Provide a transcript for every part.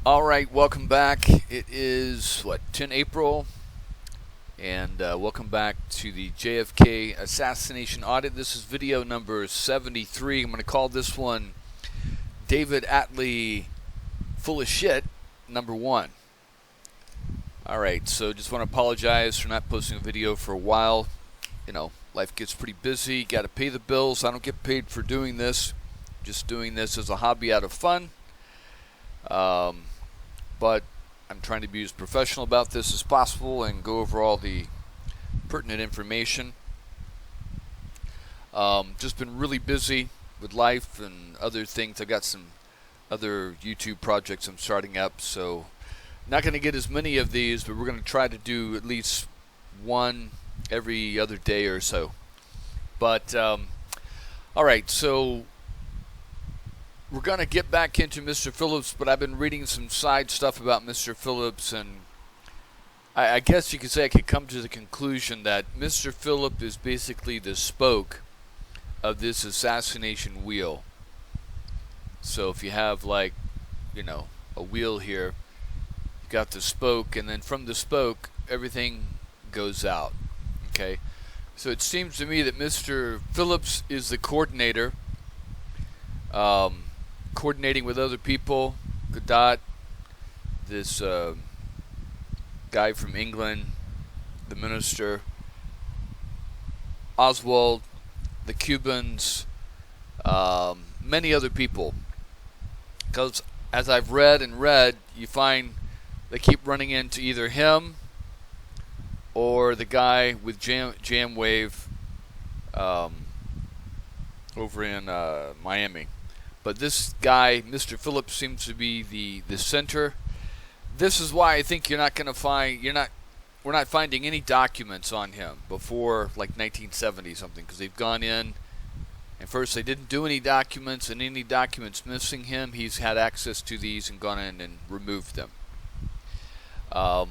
All right, welcome back. It is 10 April, and welcome back to the JFK Assassination Audit. This is video number 73. I'm going to call this one David Atlee Phulofshit number 1. All right, so just want to apologize for not posting a video for a while. You know, life gets pretty busy. Got to pay the bills. I don't get paid for doing this. Just doing this as a hobby out of fun. But I'm trying to be as professional about this as possible and go over all the pertinent information. Just been really busy with life and other things. I've got some other YouTube projects I'm starting up, so not going to get as many of these, but we're going to try to do at least one every other day or so. But all right, so we're going to get back into Mr. Phillips, but I've been reading some side stuff about Mr. Phillips, and I guess you could say I could come to the conclusion that Mr. Phillips is basically the spoke of this assassination wheel. So if you have, like, you know, a wheel here, you've got the spoke, and then from the spoke, everything goes out. Okay? So it seems to me that Mr. Phillips is the coordinator. Coordinating with other people, Audit, this guy from England, the minister, Oswald, the Cubans, many other people. Because as I've read, you find they keep running into either him or the guy with Jamwave over in Miami. But this guy, Mr. Phillips, seems to be the center. This is why I think we're not finding any documents on him before like 1970 something, because they've gone in and first they didn't do any documents, and any documents missing him, he's had access to these and gone in and removed them. All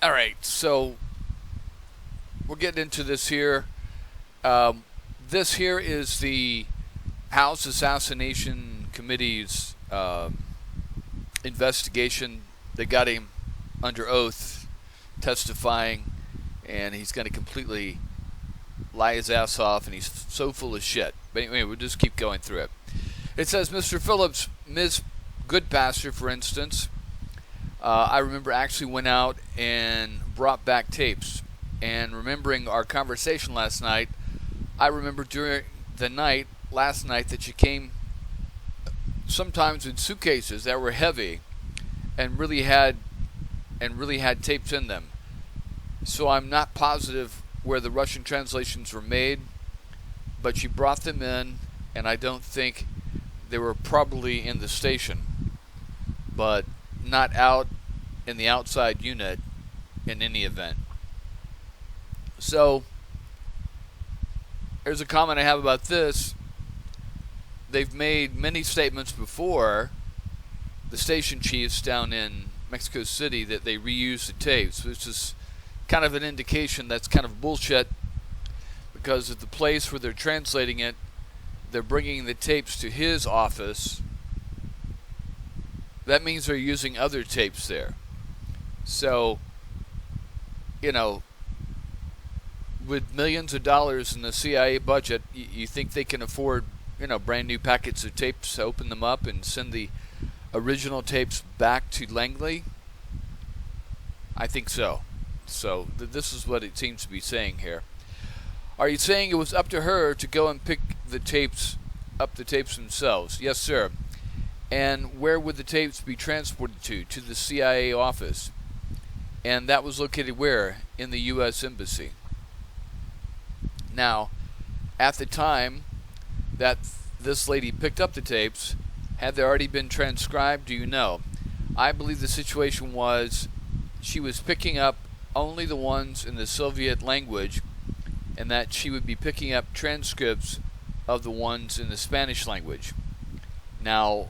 right, so we'll get into this here. This here is the House Assassination Committee's investigation. They got him under oath testifying, and he's going to completely lie his ass off, and he's so full of shit. But anyway, we'll just keep going through it. It says, Mr. Phillips, Ms. Goodpasture, for instance, I remember actually went out and brought back tapes. And remembering our conversation last night, I remember during the night last night that you came sometimes in suitcases that were heavy and really had tapes in them. So I'm not positive where the Russian translations were made, but you brought them in, and I don't think they were probably in the station, but not out in the outside unit in any event. So here's a comment I have about this. They've made many statements before, the station chiefs down in Mexico City, that they reuse the tapes, which is kind of an indication that's kind of bullshit, because at the place where they're translating it, they're bringing the tapes to his office. That means they're using other tapes there. So, you know, with millions of dollars in the CIA budget, you think they can afford, you know, brand new packets of tapes, open them up and send the original tapes back to Langley? I think so. So this is what it seems to be saying here. Are you saying it was up to her to go and pick the tapes themselves? Yes, sir. And where would the tapes be transported to? To the CIA office. And that was located where? In the U.S. Embassy. Now, at the time that this lady picked up the tapes, had they already been transcribed? Do you know? I believe the situation was she was picking up only the ones in the Soviet language, and that she would be picking up transcripts of the ones in the Spanish language. Now,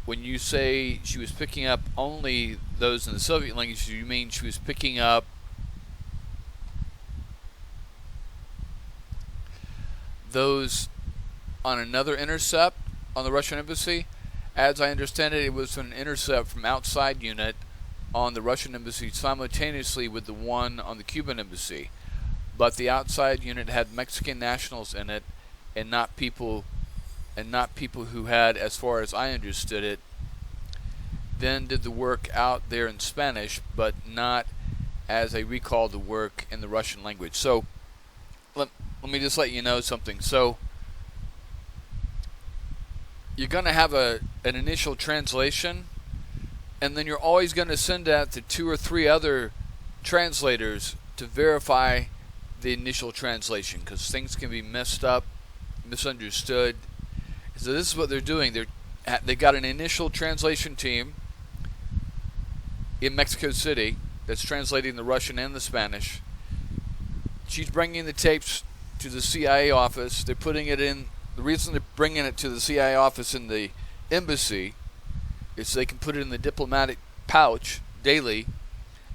when you say she was picking up only those in the Soviet language, do you mean she was picking up those on another intercept on the Russian embassy, As I understand it, it was an intercept from outside unit on the Russian embassy simultaneously with the one on the Cuban embassy. But the outside unit had Mexican nationals in it, and not people who had, as far as I understood it, then did the work out there in Spanish, but not as I recall the work in the Russian language. So let me just let you know something. So you're going to have an initial translation, and then you're always going to send that to 2 or 3 other translators to verify the initial translation, because things can be messed up, misunderstood. So this is what they're doing. They've got an initial translation team in Mexico City that's translating the Russian and the Spanish. She's bringing the tapes to the CIA office. They're putting it in. The reason they're bringing it to the CIA office in the embassy is so they can put it in the diplomatic pouch daily.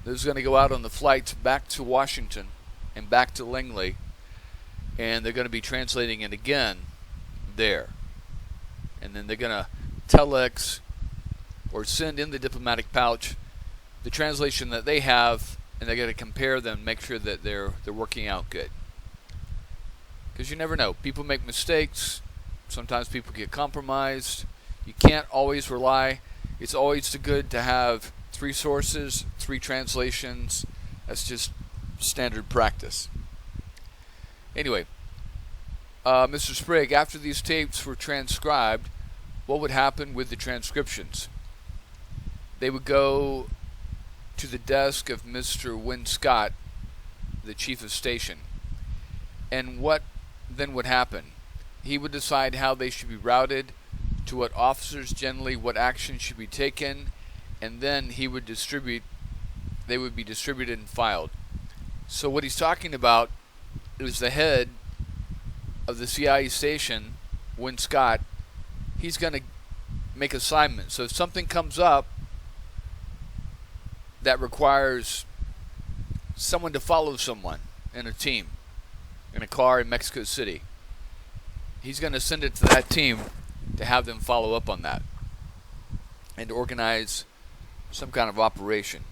This is going to go out on the flights back to Washington and back to Langley, and they're going to be translating it again there. And then they're going to telex or send in the diplomatic pouch the translation that they have, and they're going to compare them, make sure that they're working out good. Because you never know. People make mistakes. Sometimes people get compromised. You can't always rely. It's always good to have 3 sources, 3 translations. That's just standard practice. Anyway, Mr. Sprigg, after these tapes were transcribed, what would happen with the transcriptions? They would go to the desk of Mr. Wynne Scott, the chief of station. And what then would happen? He would decide how they should be routed, to what officers generally, what action should be taken, and then they would be distributed and filed. So what he's talking about is the head of the CIA station, Wynne Scott. He's going to make assignments. So if something comes up that requires someone to follow someone in a team, in a car in Mexico City, he's going to send it to that team to have them follow up on that and to organize some kind of operation.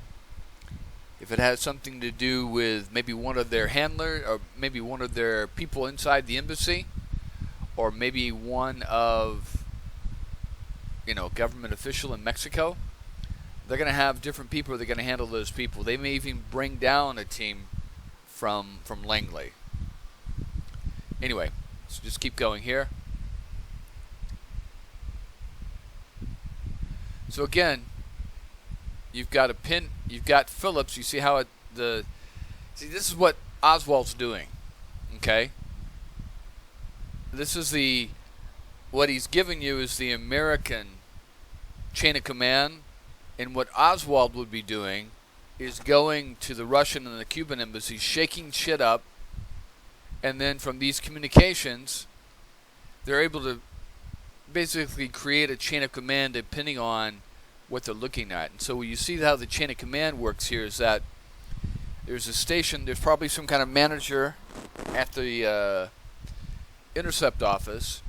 If it has something to do with maybe one of their handlers, or maybe one of their people inside the embassy, or maybe one of, government official in Mexico, they're going to have different people that are going to handle those people. They may even bring down a team from Langley. Anyway, so just keep going here. So again, you've got Phillips. You see how this is what Oswald's doing. Okay? This is what he's giving you is the American chain of command, and what Oswald would be doing is going to the Russian and the Cuban embassies, shaking shit up, and then from these communications, they're able to basically create a chain of command depending on what they're looking at. And so you see how the chain of command works here is that there's a station, there's probably some kind of manager at the intercept office.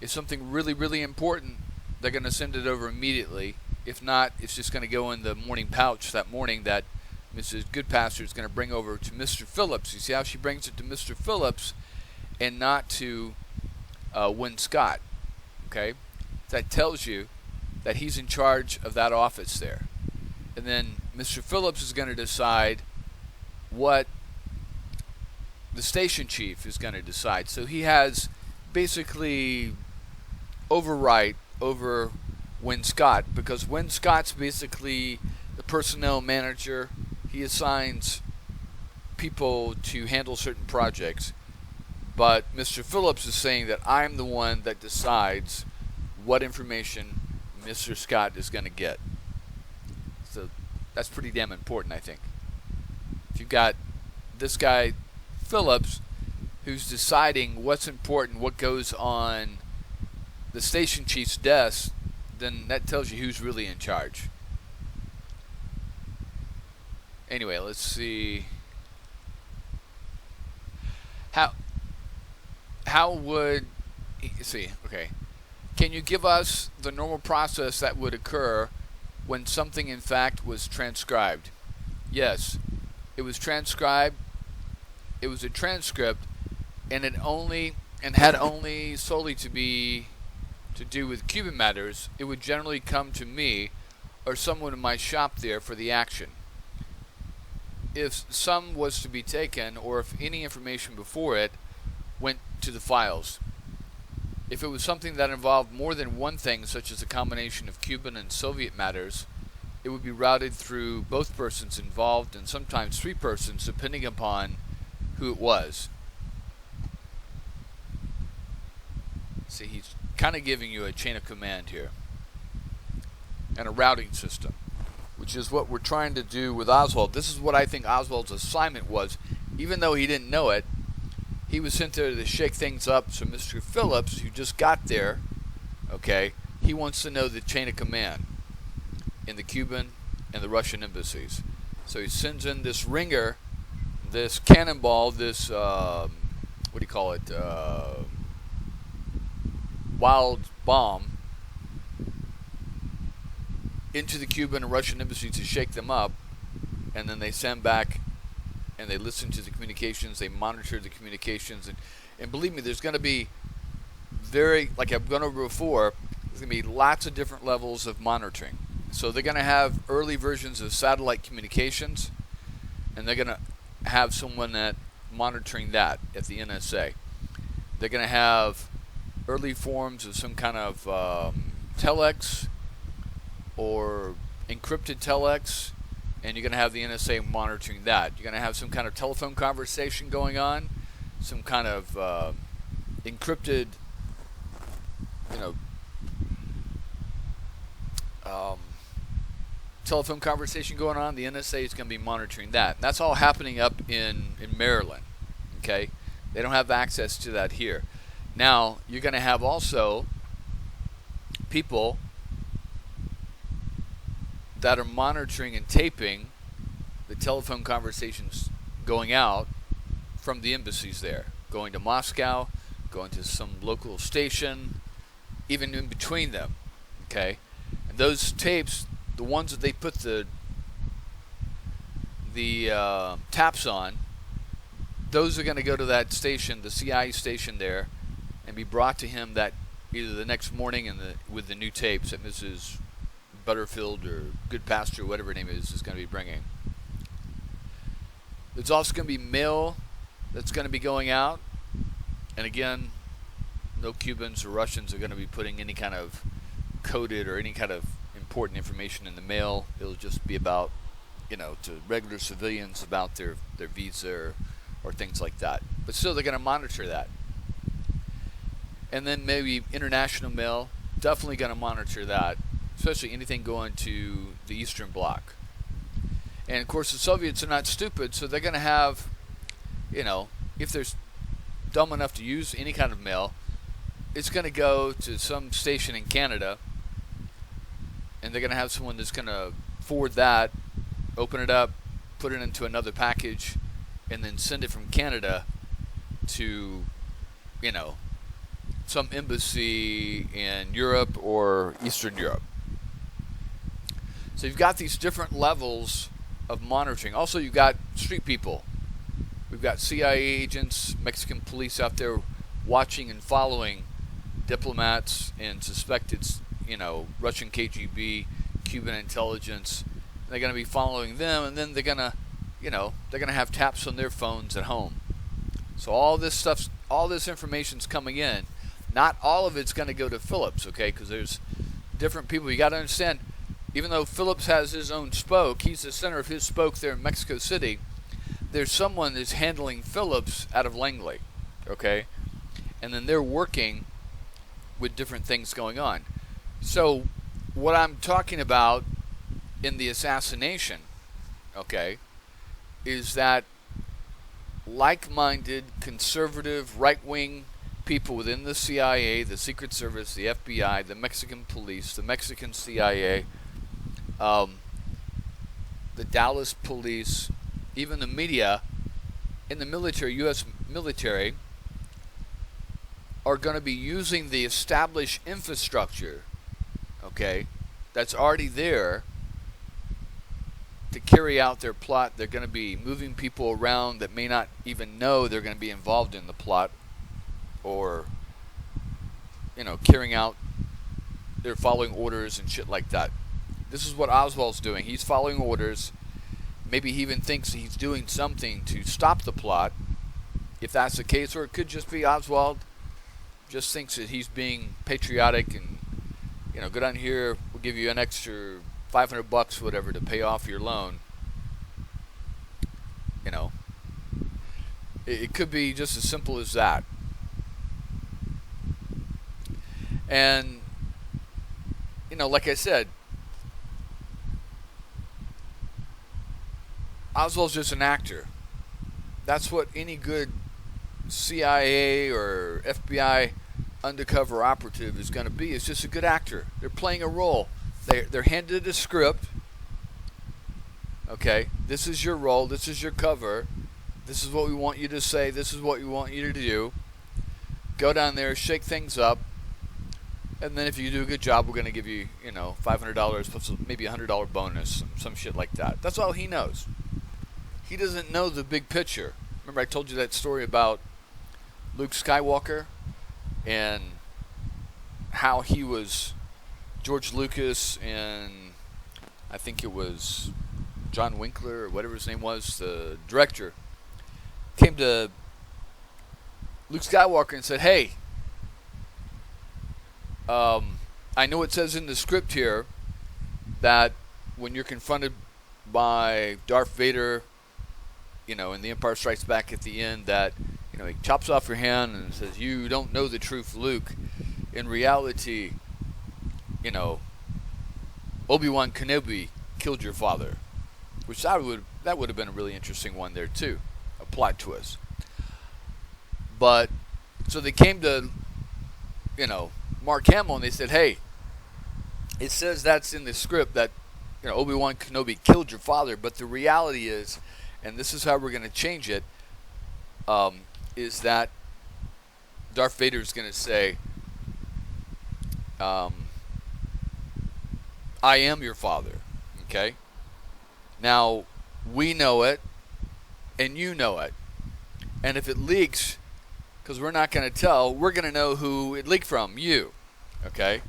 If something really, really important, they're going to send it over immediately. If not, it's just going to go in the morning pouch that morning that Mrs. Goodpaster is going to bring over to Mr. Phillips. You see how she brings it to Mr. Phillips and not to Wynne Scott. Okay? That tells you that he's in charge of that office there. And then Mr. Phillips is going to decide what the station chief is going to decide. So he has basically override over Wynne Scott, because Wynne Scott's basically the personnel manager. He assigns people to handle certain projects. But Mr. Phillips is saying that I'm the one that decides what information Mr. Scott is going to get. So that's pretty damn important, I think. If you've got this guy, Phillips, who's deciding what's important, what goes on the station chief's desk, then that tells you who's really in charge. Anyway, let's see. How would see? Okay, Can you give us the normal process that would occur when something in fact was transcribed? Yes, it was transcribed. It was a transcript, and had only solely to do with Cuban matters. It would generally come to me or someone in my shop there for the action. If some was to be taken, or if any information before it went to the files. If it was something that involved more than one thing, such as a combination of Cuban and Soviet matters, it would be routed through both persons involved, and sometimes three persons, depending upon who it was. See, he's kind of giving you a chain of command here, and a routing system, which is what we're trying to do with Oswald. This is what I think Oswald's assignment was. Even though he didn't know it, he was sent there to shake things up. So Mr. Phillips, who just got there, okay, he wants to know the chain of command in the Cuban and the Russian embassies. So he sends in this ringer, this cannonball, this, what do you call it, wild bomb, into the Cuban and Russian embassies to shake them up, and then they send back and they listen to the communications, they monitor the communications, and believe me, there's going to be like I've gone over before, there's going to be lots of different levels of monitoring. So they're going to have early versions of satellite communications, and they're going to have someone that monitoring that at the NSA. They're going to have early forms of some kind of telex or encrypted telex, and you're going to have the NSA monitoring that. You're going to have some kind of telephone conversation going on, some kind of encrypted, telephone conversation going on. The NSA is going to be monitoring that. And that's all happening up in Maryland. Okay, they don't have access to that here. Now you're going to have also people that are monitoring and taping the telephone conversations going out from the embassies there, going to Moscow, going to some local station, even in between them. Okay, and those tapes, the ones that they put the taps on, those are going to go to that station, the CIA station there, and be brought to him that either the next morning with the new tapes that Mrs. Butterfield or Goodpasture, whatever her name is going to be bringing. There's also going to be mail that's going to be going out, and again, no Cubans or Russians are going to be putting any kind of coded or any kind of important information in the mail. It'll just be about, to regular civilians about their visa or things like that. But still, they're going to monitor that. And then maybe international mail, definitely going to monitor that, especially anything going to the Eastern Bloc. And of course, the Soviets are not stupid, so they're going to have, if they're dumb enough to use any kind of mail, it's going to go to some station in Canada, and they're going to have someone that's going to forward that, open it up, put it into another package, and then send it from Canada to, some embassy in Europe or Eastern Europe. So you've got these different levels of monitoring. Also, you've got street people. We've got CIA agents, Mexican police out there watching and following diplomats and suspected, Russian KGB, Cuban intelligence. They're going to be following them, and then they're going to, they're going to have taps on their phones at home. So all this information's coming in. Not all of it's going to go to Phillips, okay? Because there's different people. You got to understand, even though Phillips has his own spoke, he's the center of his spoke there in Mexico City, there's someone that's handling Phillips out of Langley, okay? And then they're working with different things going on. So what I'm talking about in the assassination, okay, is that like-minded, conservative, right-wing people within the CIA, the Secret Service, the FBI, the Mexican police, the Mexican CIA, the Dallas police, even the media, in the military, U.S. military, are going to be using the established infrastructure, okay, that's already there to carry out their plot. They're going to be moving people around that may not even know they're going to be involved in the plot, or, carrying out, they're following orders and shit like that. This is what Oswald's doing. He's following orders. Maybe he even thinks he's doing something to stop the plot, if that's the case, or it could just be Oswald just thinks that he's being patriotic and, go down here, we'll give you an extra $500, whatever, to pay off your loan. It could be just as simple as that. And, like I said, Oswald's just an actor. That's what any good CIA or FBI undercover operative is going to be. It's just a good actor. They're playing a role. They're handed a script. Okay, this is your role. This is your cover. This is what we want you to say. This is what we want you to do. Go down there, shake things up, and then if you do a good job, we're going to give you, $500 plus maybe a $100 bonus, some shit like that. That's all he knows. He doesn't know the big picture. Remember I told you that story about Luke Skywalker and how he was George Lucas and I think it was John Winkler or whatever his name was, the director, came to Luke Skywalker and said, hey, I know it says in the script here that when you're confronted by Darth Vader, in The Empire Strikes Back at the end, that, he chops off your hand and says, you don't know the truth, Luke. In reality, Obi-Wan Kenobi killed your father. Which that would have been a really interesting one there too. A plot twist. But, so they came to, Mark Hamill and they said, hey, it says that's in the script that, Obi-Wan Kenobi killed your father, but the reality is, and this is how we're going to change it, is that Darth Vader is going to say, I am your father, okay? Now, we know it, and you know it. And if it leaks, because we're not going to tell, we're going to know who it leaked from, you, okay?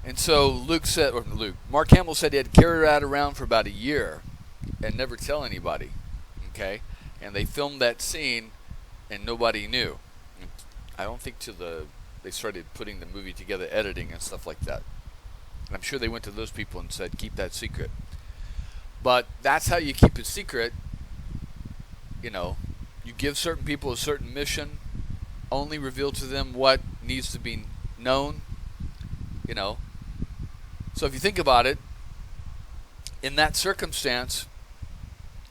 And so Mark Hamill said he had to carry that around for about a year and never tell anybody, okay? And they filmed that scene, and nobody knew. I don't think till they started putting the movie together, editing and stuff like that. And I'm sure they went to those people and said, keep that secret. But that's how you keep it secret. You give certain people a certain mission, only reveal to them what needs to be known, So if you think about it, in that circumstance,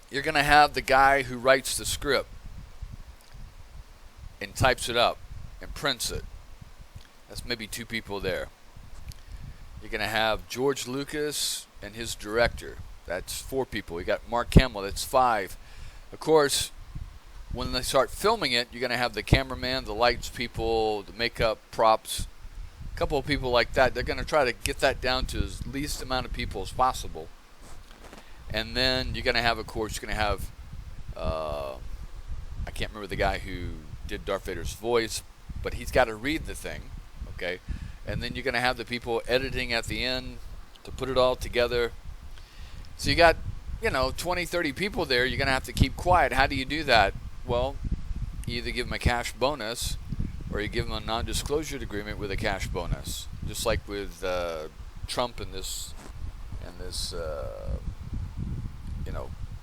you're going to have the guy who writes the script and types it up and prints it. That's maybe two people there. You're going to have George Lucas and his director. That's 4 people. You got Mark Hamill. That's 5. Of course, when they start filming it, you're going to have the cameraman, the lights people, the makeup, props, a couple of people like that. They're going to try to get that down to as least amount of people as possible. And then you're going to have, of course, you're going to have, I can't remember the guy who did Darth Vader's voice, but he's got to read the thing, okay? And then you're going to have the people editing at the end to put it all together. So you got, 20, 30 people there. You're going to have to keep quiet. How do you do that? Well, you either give them a cash bonus or you give them a non-disclosure agreement with a cash bonus. Just like with Trump and this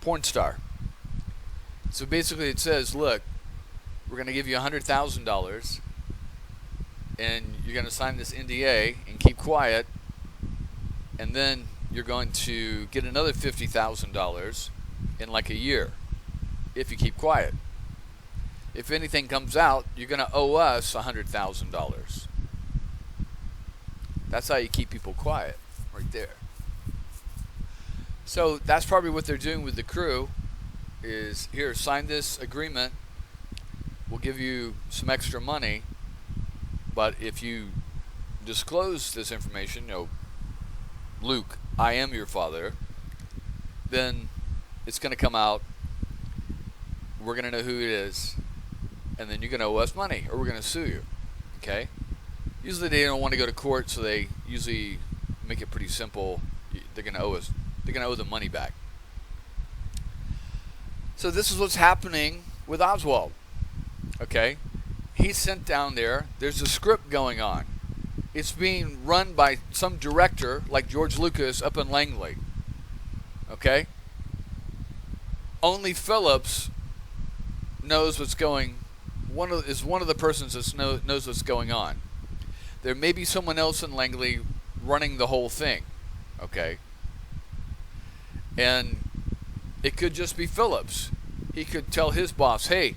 porn star. So basically it says, look, we're going to give you $100,000 and you're going to sign this NDA and keep quiet, and then you're going to get another $50,000 in like a year if you keep quiet. If anything comes out, you're going to owe us $100,000. That's how you keep people quiet, right there. So that's probably what they're doing with the crew, is here, sign this agreement, we'll give you some extra money, But if you disclose this information, Luke, I am your father, then it's going to come out. We're going to know who it is, and then you're going to owe us money, or we're going to sue you. Okay? Usually they don't want to go to court, so they usually make it pretty simple. They're going to owe us. They're going to owe the money back. So this is what's happening with Oswald. Okay? He's sent down there. There's a script going on. It's being run by some director like George Lucas up in Langley. Okay? Only Phillips knows what's going. Is one of the persons that knows what's going on. There may be someone else in Langley running the whole thing. Okay? And it could just be Phillips. He could tell his boss, hey,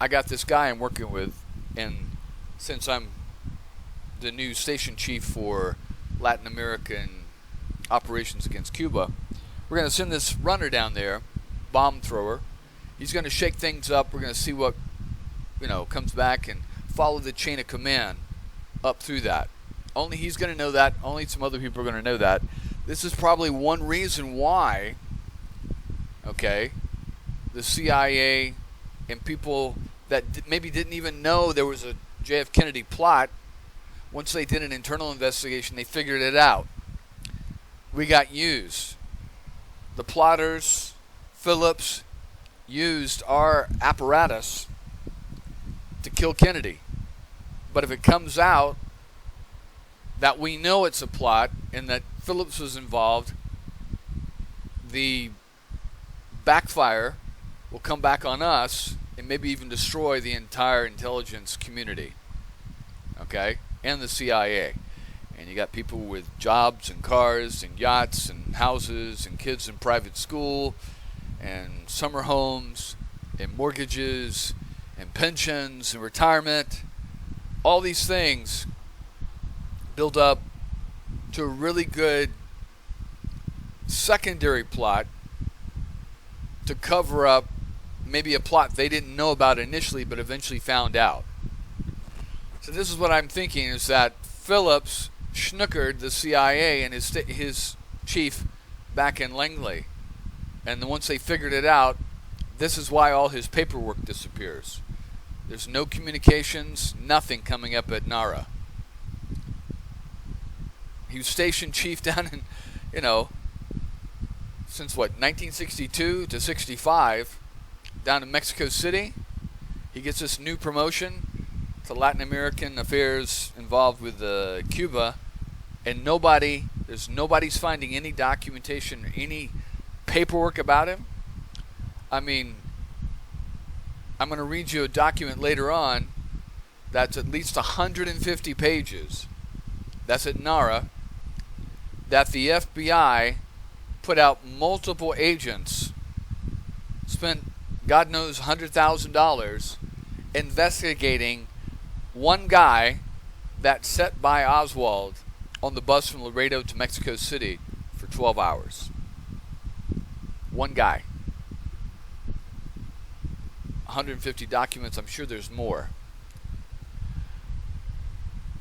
I got this guy I'm working with, and since I'm the new station chief for Latin American operations against Cuba, we're going to send this runner down there, bomb thrower. He's going to shake things up. We're going to see what comes back and follow the chain of command up through that. Only he's going to know that. Only some other people are going to know that. This is probably one reason why, the CIA and people that maybe didn't even know there was a JF Kennedy plot, once they did an internal investigation, they figured it out. We got used. The plotters, Phillips, used our apparatus to kill Kennedy. But if it comes out that we know it's a plot and that Phillips was involved, the backfire will come back on us and maybe even destroy the entire intelligence community, and the CIA. And you got people with jobs and cars and yachts and houses and kids in private school and summer homes and mortgages and pensions and retirement. All these things build up to a really good secondary plot to cover up maybe a plot they didn't know about initially but eventually found out. So this is what I'm thinking, is that Phillips snookered the CIA and his chief back in Langley. And then once they figured it out, this is why all his paperwork disappears. There's no communications, nothing coming up at Nara. He was station chief down in, since 1962 to 65, down in Mexico City. He gets this new promotion to Latin American affairs involved with Cuba, and nobody's finding any documentation or any paperwork about him. I mean, I'm going to read you a document later on that's at least 150 pages. That's at Nara. That the FBI put out multiple agents, spent God knows $100,000 investigating one guy that sat by Oswald on the bus from Laredo to Mexico City for 12 hours. One guy. 150 documents. I'm sure there's more.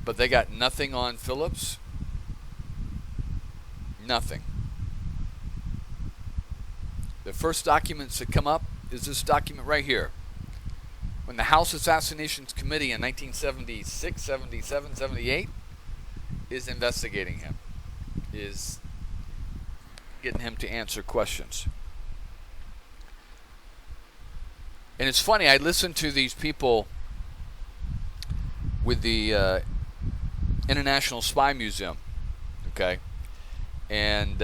But they got nothing on Phillips. Nothing. The first documents that come up is this document right here. When the House Assassinations Committee in 1976, 77, 78 is investigating him, is getting him to answer questions. And it's funny, I listened to these people with the International Spy Museum, and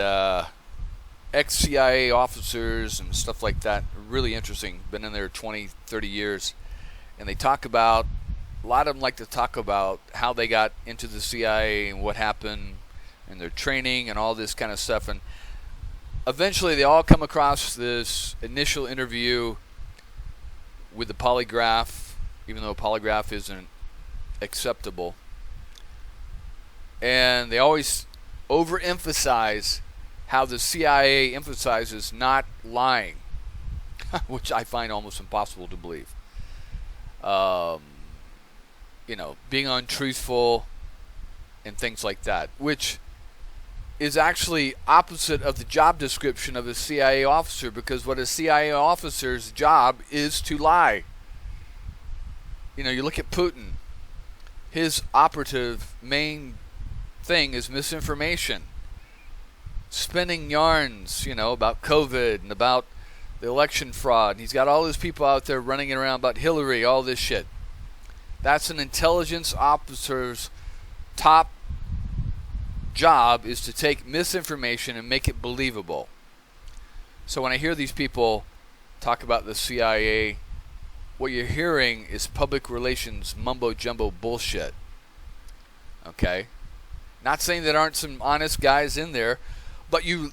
ex-CIA officers and stuff like that. Really interesting. Been in there 20, 30 years. And they talk about, a lot of them like to talk about how they got into the CIA and what happened and their training and all this kind of stuff. And eventually they all come across this initial interview with the polygraph, even though a polygraph isn't acceptable. And they always overemphasize how the CIA emphasizes not lying, which I find almost impossible to believe. being untruthful and things like that, which is actually opposite of the job description of a CIA officer, because what a CIA officer's job is to lie. You look at Putin. His operative main thing is misinformation. Spinning yarns, about COVID and about the election fraud. And he's got all these people out there running around about Hillary, all this shit. That's an intelligence officer's top job, is to take misinformation and make it believable. So when I hear these people talk about the CIA, what you're hearing is public relations mumbo-jumbo bullshit. Okay? Not saying there aren't some honest guys in there, but you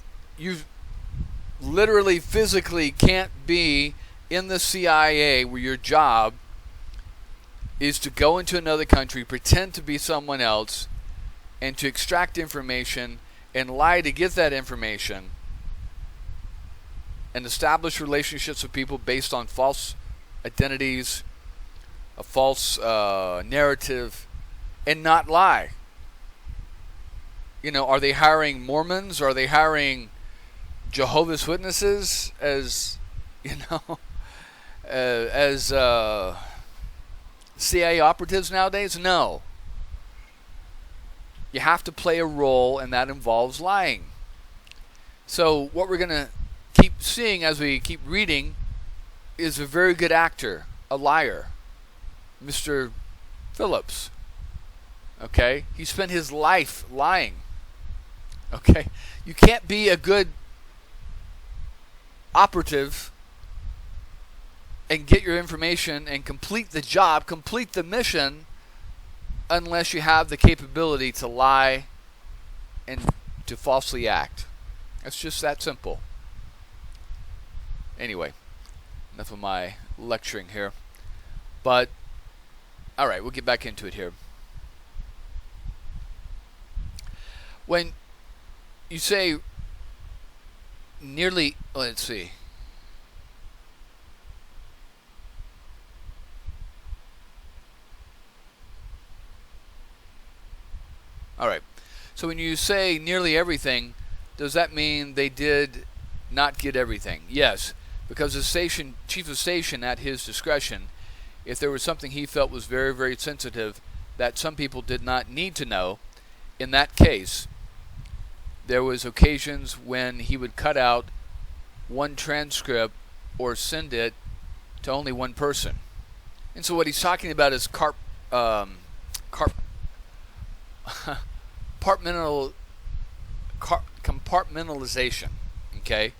literally physically can't be in the CIA where your job is to go into another country, pretend to be someone else, and to extract information and lie to get that information, and establish relationships with people based on false identities, a false narrative, and not lie. Are they hiring Mormons? Are they hiring Jehovah's Witnesses as CIA operatives nowadays? No. You have to play a role, and that involves lying. So what we're going to keep seeing as we keep reading is a very good actor, a liar, Mr. Phillips. Okay? He spent his life lying. Okay? You can't be a good operative and get your information and complete the job, complete the mission, unless you have the capability to lie and to falsely act. It's just that simple. Anyway, enough of my lecturing here. But, alright, we'll get back into it here. When you say nearly, let's see. Alright, so when you say nearly everything, does that mean they did not get everything? Yes, because the chief of station, at his discretion, if there was something he felt was very, very sensitive that some people did not need to know, in that case, there was occasions when he would cut out one transcript or send it to only one person. And so what he's talking about is compartmentalization. Okay?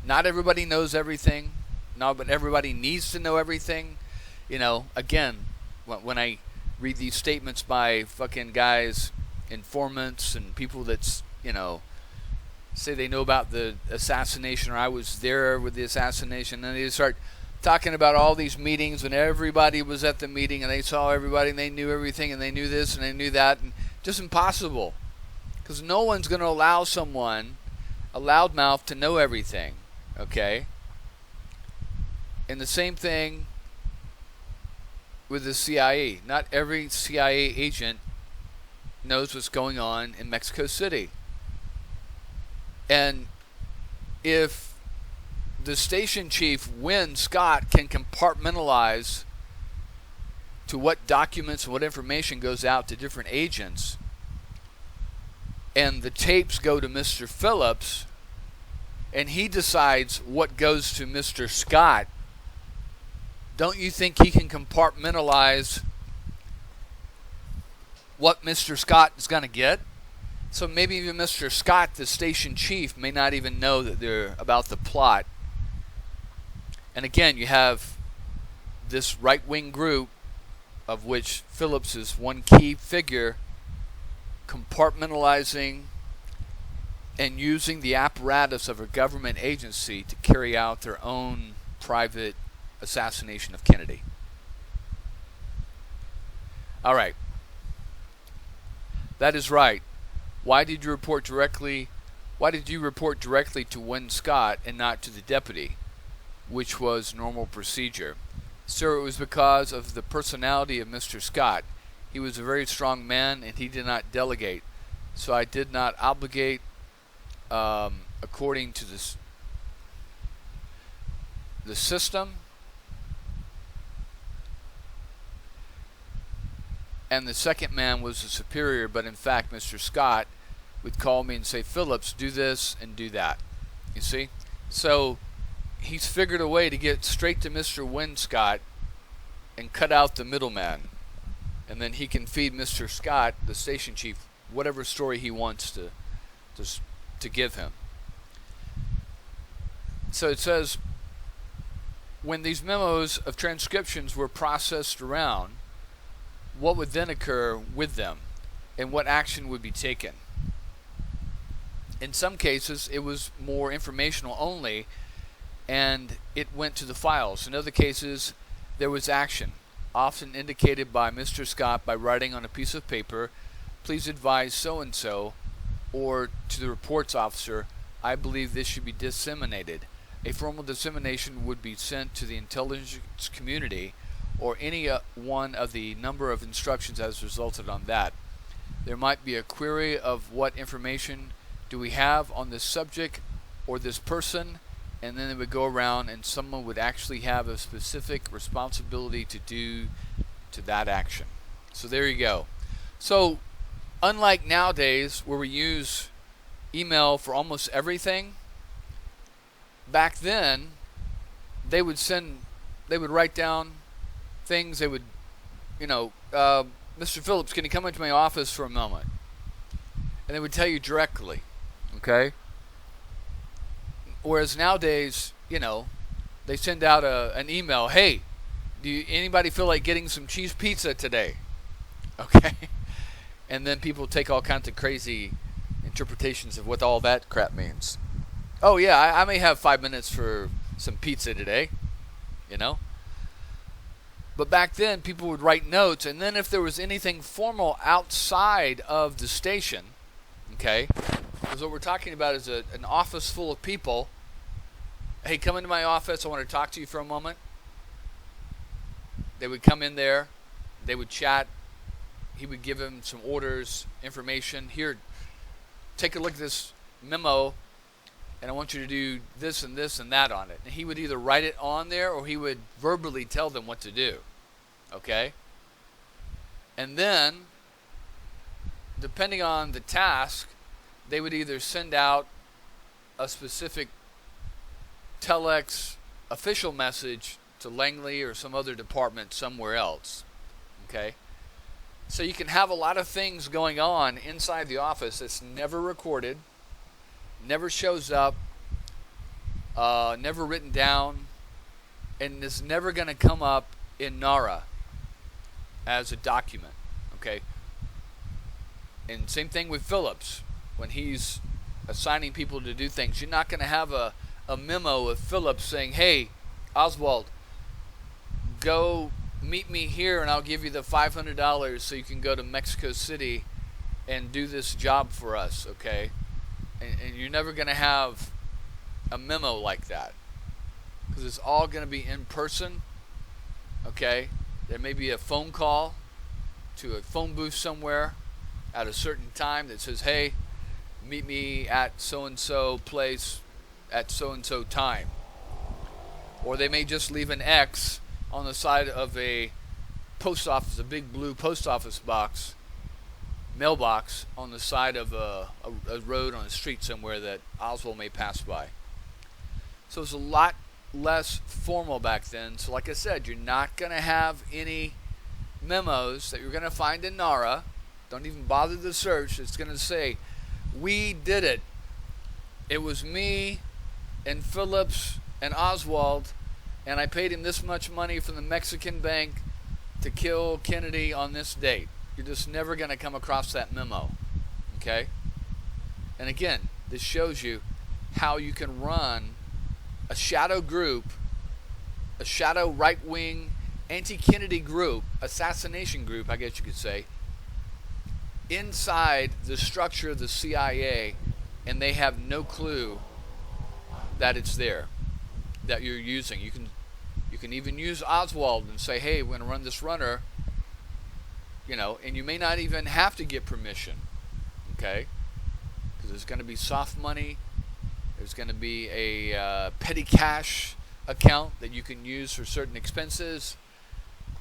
Not everybody knows everything. No, but everybody needs to know everything. Again, when I read these statements by fucking guys, informants, and people that's, say they know about the assassination, or I was there with the assassination, and they start talking about all these meetings when everybody was at the meeting and they saw everybody and they knew everything and they knew this and they knew that, and just impossible, because no one's going to allow someone, a loudmouth, to know everything. Okay? And the same thing with the CIA. Not every CIA agent knows what's going on in Mexico City. And if the station chief, Wynn Scott, can compartmentalize to what documents and what information goes out to different agents, and the tapes go to Mr. Phillips, and he decides what goes to Mr. Scott, don't you think he can compartmentalize what Mr. Scott is going to get? So maybe even Mr. Scott, the station chief, may not even know that they're about the plot. And again, you have this right-wing group, of which Phillips is one key figure, compartmentalizing and using the apparatus of a government agency to carry out their own private assassination of Kennedy. All right. That is right. Why did you report directly to Wynn Scott and not to the deputy, which was normal procedure? Sir, it was because of the personality of Mr. Scott. He was a very strong man, and he did not delegate. So I did not obligate according to the system. And the second man was the superior, but in fact, Mr. Scott would call me and say, Phillips, do this and do that. You see? So he's figured a way to get straight to Mr. Winscott and cut out the middleman. And then he can feed Mr. Scott, the station chief, whatever story he wants to give him. So it says, when these memos of transcriptions were processed around, what would then occur with them, and what action would be taken? In some cases, it was more informational only, and it went to the files. In other cases, there was action, often indicated by Mr. Scott by writing on a piece of paper, please advise so-and-so, or to the reports officer, I believe this should be disseminated. A formal dissemination would be sent to the intelligence community, or any one of the number of instructions as resulted on that. There might be a query of what information do we have on this subject or this person, and then it would go around and someone would actually have a specific responsibility to do to that action. So there you go. So unlike nowadays where we use email for almost everything, back then they would write down things. They would, Mr. Phillips, can you come into my office for a moment? And they would tell you directly, okay? Whereas nowadays, they send out an email, hey, anybody feel like getting some cheese pizza today? Okay? And then people take all kinds of crazy interpretations of what all that crap means. Oh yeah, I may have 5 minutes for some pizza today, But back then, people would write notes, and then if there was anything formal outside of the station, okay, because what we're talking about is an office full of people. Hey, come into my office. I want to talk to you for a moment. They would come in there. They would chat. He would give him some orders, information. Here, take a look at this memo, and I want you to do this and this and that on it. And he would either write it on there or he would verbally tell them what to do. Okay? And then, depending on the task, they would either send out a specific telex official message to Langley or some other department somewhere else. Okay? So you can have a lot of things going on inside the office that's never recorded, never shows up, never written down, and is never going to come up in NARA as a document. Okay? And same thing with Phillips. When he's assigning people to do things, you're not going to have a memo of Phillips saying, hey, Oswald, go meet me here and I'll give you the $500 so you can go to Mexico City and do this job for us, okay? And you're never going to have a memo like that because it's all going to be in person, okay? There may be a phone call to a phone booth somewhere at a certain time that says, hey, meet me at so-and-so place at so-and-so time. Or they may just leave an X on the side of a post office, a big blue post office box, mailbox on the side of a road on a street somewhere that Oswald may pass by. So it's a lot less formal back then. So like I said, you're not going to have any memos that you're going to find in NARA. Don't even bother to search. It's going to say, we did it. It was me and Phillips and Oswald, and I paid him this much money from the Mexican bank to kill Kennedy on this date. You're just never going to come across that memo. Okay? And again, this shows you how you can run a shadow group, a shadow right-wing anti-Kennedy group, assassination group, I guess you could say, inside the structure of the CIA, and they have no clue that it's there, that you're using. You can even use Oswald and say, hey, we're going to run this runner, and you may not even have to get permission, okay? Because there's going to be soft money. There's going to be a petty cash account that you can use for certain expenses,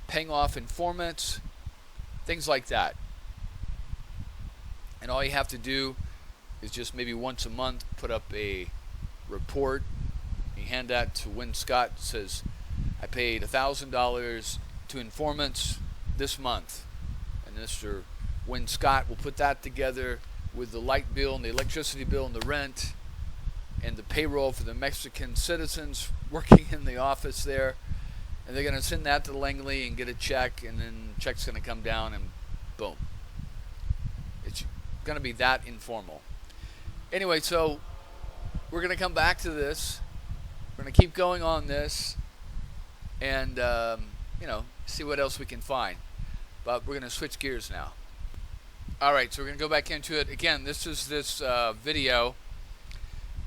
paying off informants, things like that. And all you have to do is just maybe once a month put up a report. You hand that to Win Scott. Says, I paid $1,000 to informants this month. And Mr. Win Scott will put that together with the light bill and the electricity bill and the rent and the payroll for the Mexican citizens working in the office there. And they're going to send that to Langley and get a check, and then the check's going to come down and boom. It's going to be that informal. Anyway, so we're going to come back to this. We're going to keep going on this and, see what else we can find. But we're going to switch gears now. All right, so we're going to go back into it. Again, this is this video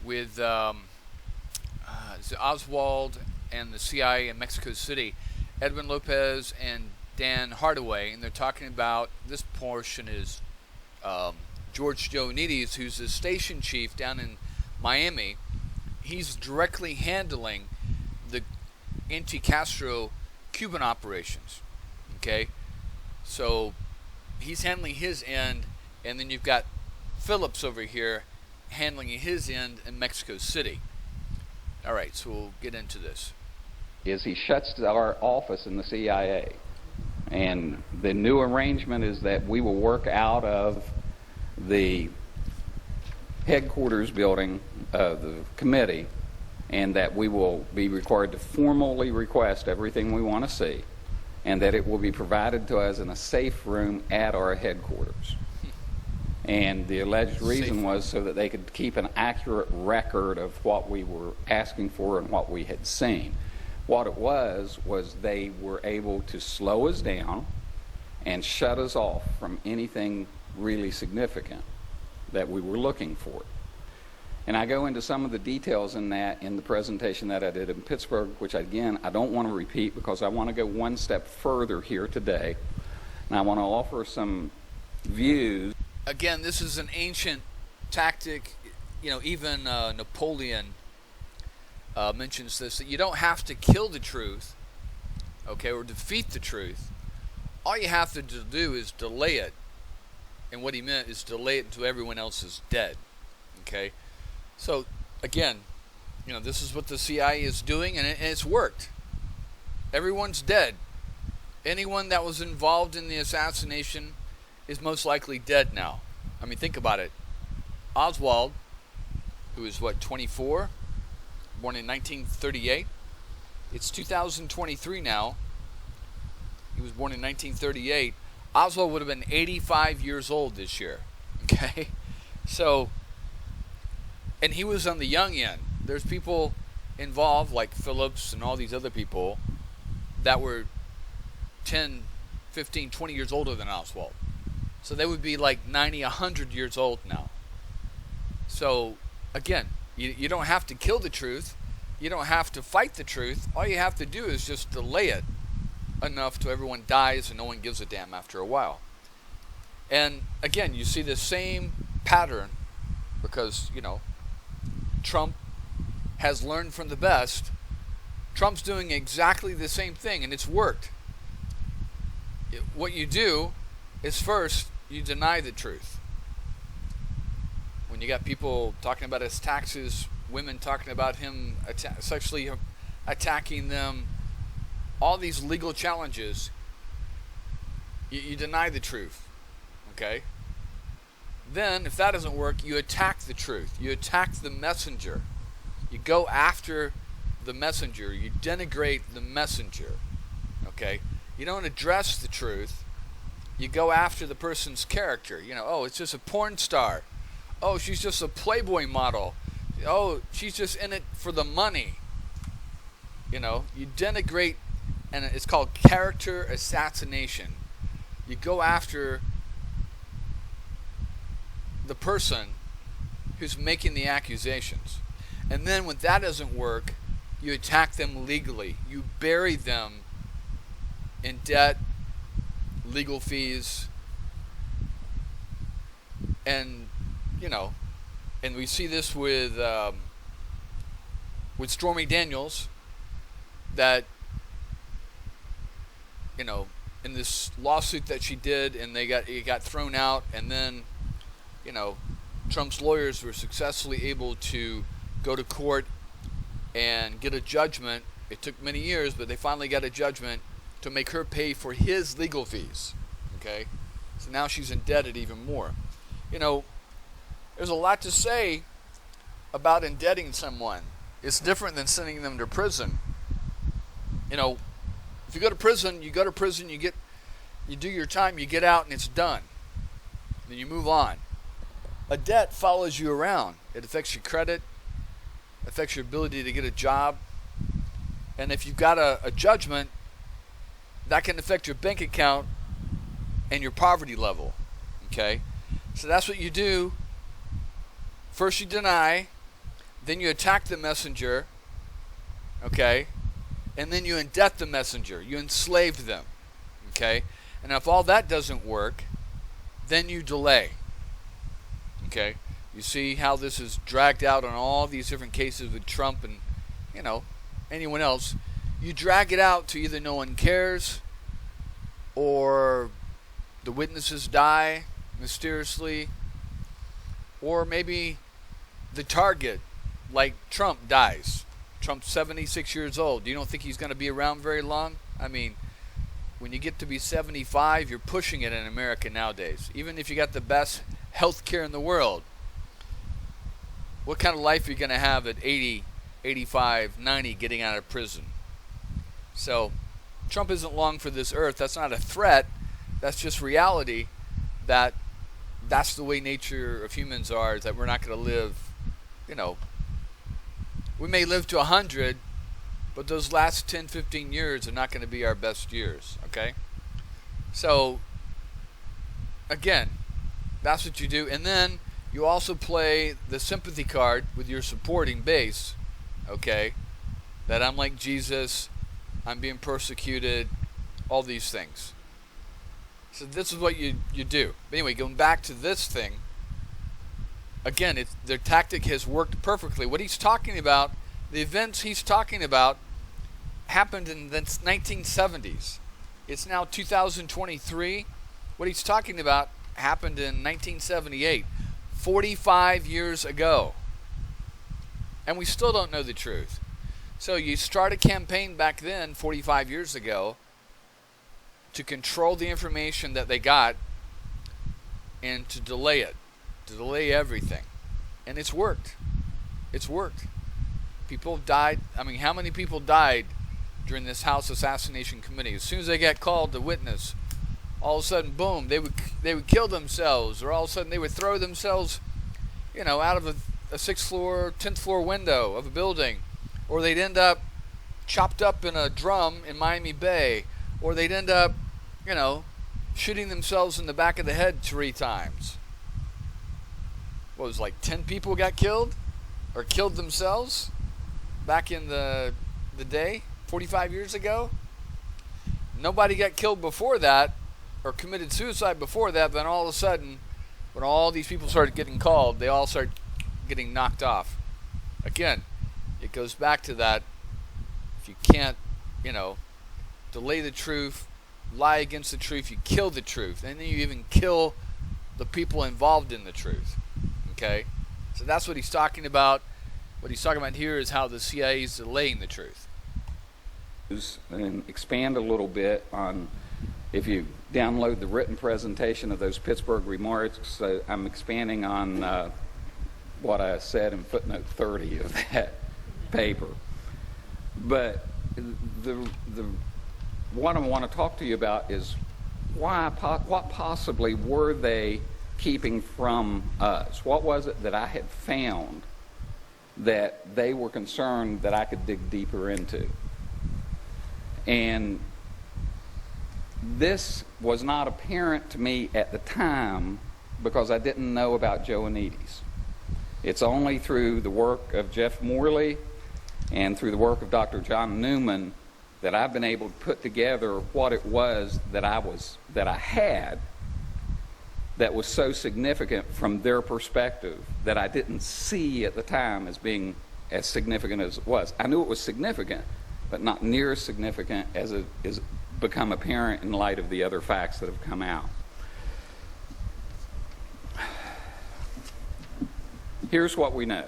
with Oswald and the CIA in Mexico City, Edwin Lopez and Dan Hardaway, and they're talking about, this portion is George Joanides, who's the station chief down in Miami. He's directly handling the anti-Castro Cuban operations, okay? So he's handling his end, and then you've got Phillips over here handling his end in Mexico City. All right, so we'll get into this. Is he shuts our office in the CIA, and the new arrangement is that we will work out of the headquarters building of the committee, and that we will be required to formally request everything we want to see, and that it will be provided to us in a safe room at our headquarters. And the alleged reason was so that they could keep an accurate record of what we were asking for and what we had seen. What it was they were able to slow us down and shut us off from anything really significant that we were looking for. And I go into some of the details in that in the presentation that I did in Pittsburgh, which again, I don't want to repeat because I want to go one step further here today. And I want to offer some views. Again, this is an ancient tactic. Even Napoleon mentions this, that you don't have to kill the truth, okay, or defeat the truth. All you have to do is delay it. And what he meant is delay it until everyone else is dead, okay? So, again, this is what the CIA is doing, and it's worked. Everyone's dead. Anyone that was involved in the assassination is most likely dead now. I mean, think about it. Oswald, who is 24, born in 1938. It's 2023 now. He was born in 1938. Oswald would have been 85 years old this year. Okay? So, and he was on the young end. There's people involved like Phillips and all these other people that were 10, 15, 20 years older than Oswald. So they would be like 90, 100 years old now. So, again, you don't have to kill the truth. You don't have to fight the truth. All you have to do is just delay it enough till everyone dies and no one gives a damn after a while. And, again, you see the same pattern because, Trump has learned from the best. Trump's doing exactly the same thing, and it's worked. What you do is first, you deny the truth. When you got people talking about his taxes, women talking about him sexually attacking them, all these legal challenges, you deny the truth, okay? Then, if that doesn't work, you attack the truth. You attack the messenger. You go after the messenger. You denigrate the messenger, okay? You don't address the truth. You go after the person's character. It's just a porn star. Oh, she's just a Playboy model. Oh, she's just in it for the money. You denigrate, and it's called character assassination. You go after the person who's making the accusations. And then when that doesn't work, you attack them legally. You bury them in debt, legal fees, and and we see this with Stormy Daniels, that in this lawsuit that she did, and it got thrown out, and then Trump's lawyers were successfully able to go to court and get a judgment. It took many years, but they finally got a judgment to make her pay for his legal fees. Okay, so now she's indebted even more. There's a lot to say about indebting someone. It's different than sending them to prison. If you go to prison, you do your time, you get out, and it's done. Then you move on. A debt follows you around. It affects your credit, affects your ability to get a job, and if you've got a judgment, that can affect your bank account and your poverty level. Okay? So that's what you do. First you deny, then you attack the messenger, okay? And then you indebt the messenger. You enslave them, okay? And if all that doesn't work, then you delay, okay? You see how this is dragged out on all these different cases with Trump and, anyone else. You drag it out to either no one cares, or the witnesses die mysteriously, or maybe the target, like Trump, dies. Trump's 76 years old. You don't think he's going to be around very long? I mean, when you get to be 75, you're pushing it in America nowadays. Even if you got the best health care in the world, what kind of life are you going to have at 80, 85, 90 getting out of prison? So, Trump isn't long for this earth. That's not a threat. That's just reality. That's the way nature of humans are, is that we're not going to live, we may live to 100, but those last 10, 15 years are not going to be our best years, okay? So, again, that's what you do. And then you also play the sympathy card with your supporting base, okay? That I'm like Jesus, I'm being persecuted, all these things. So this is what you do. But anyway, going back to this thing, again, their tactic has worked perfectly. What he's talking about, the events he's talking about, happened in the 1970s. It's now 2023. What he's talking about happened in 1978, 45 years ago. And we still don't know the truth. So you start a campaign back then, 45 years ago, to control the information that they got and to delay it, to delay everything. And it's worked. It's worked. People died. I mean, how many people died during this House Assassination Committee? As soon as they got called to witness, all of a sudden, boom, they would kill themselves, or all of a sudden they would throw themselves, out of a 6th floor, 10th floor window of a building, or they'd end up chopped up in a drum in Miami Bay, or they'd end up, shooting themselves in the back of the head 3 times. What was 10 people got killed or killed themselves back in the day, 45 years ago? Nobody got killed before that or committed suicide before that. Then all of a sudden, when all these people started getting called, they all started getting knocked off. Again, it goes back to that. If you can't, delay the truth, lie against the truth, you kill the truth. And then you even kill the people involved in the truth. Okay? So that's what he's talking about. What he's talking about here is how the CIA is delaying the truth. And expand a little bit on, if you download the written presentation of those Pittsburgh remarks, I'm expanding on what I said in footnote 30 of that paper. But the what I want to talk to you about is what possibly were they keeping from us? What was it that I had found that they were concerned that I could dig deeper into? And this was not apparent to me at the time because I didn't know about Joanides. It's only through the work of Jeff Morley and through the work of Dr. John Newman that I've been able to put together what it was that I had that was so significant from their perspective that I didn't see at the time as being as significant as it was. I knew it was significant, but not near as significant as it is become apparent in light of the other facts that have come out. Here's what we know.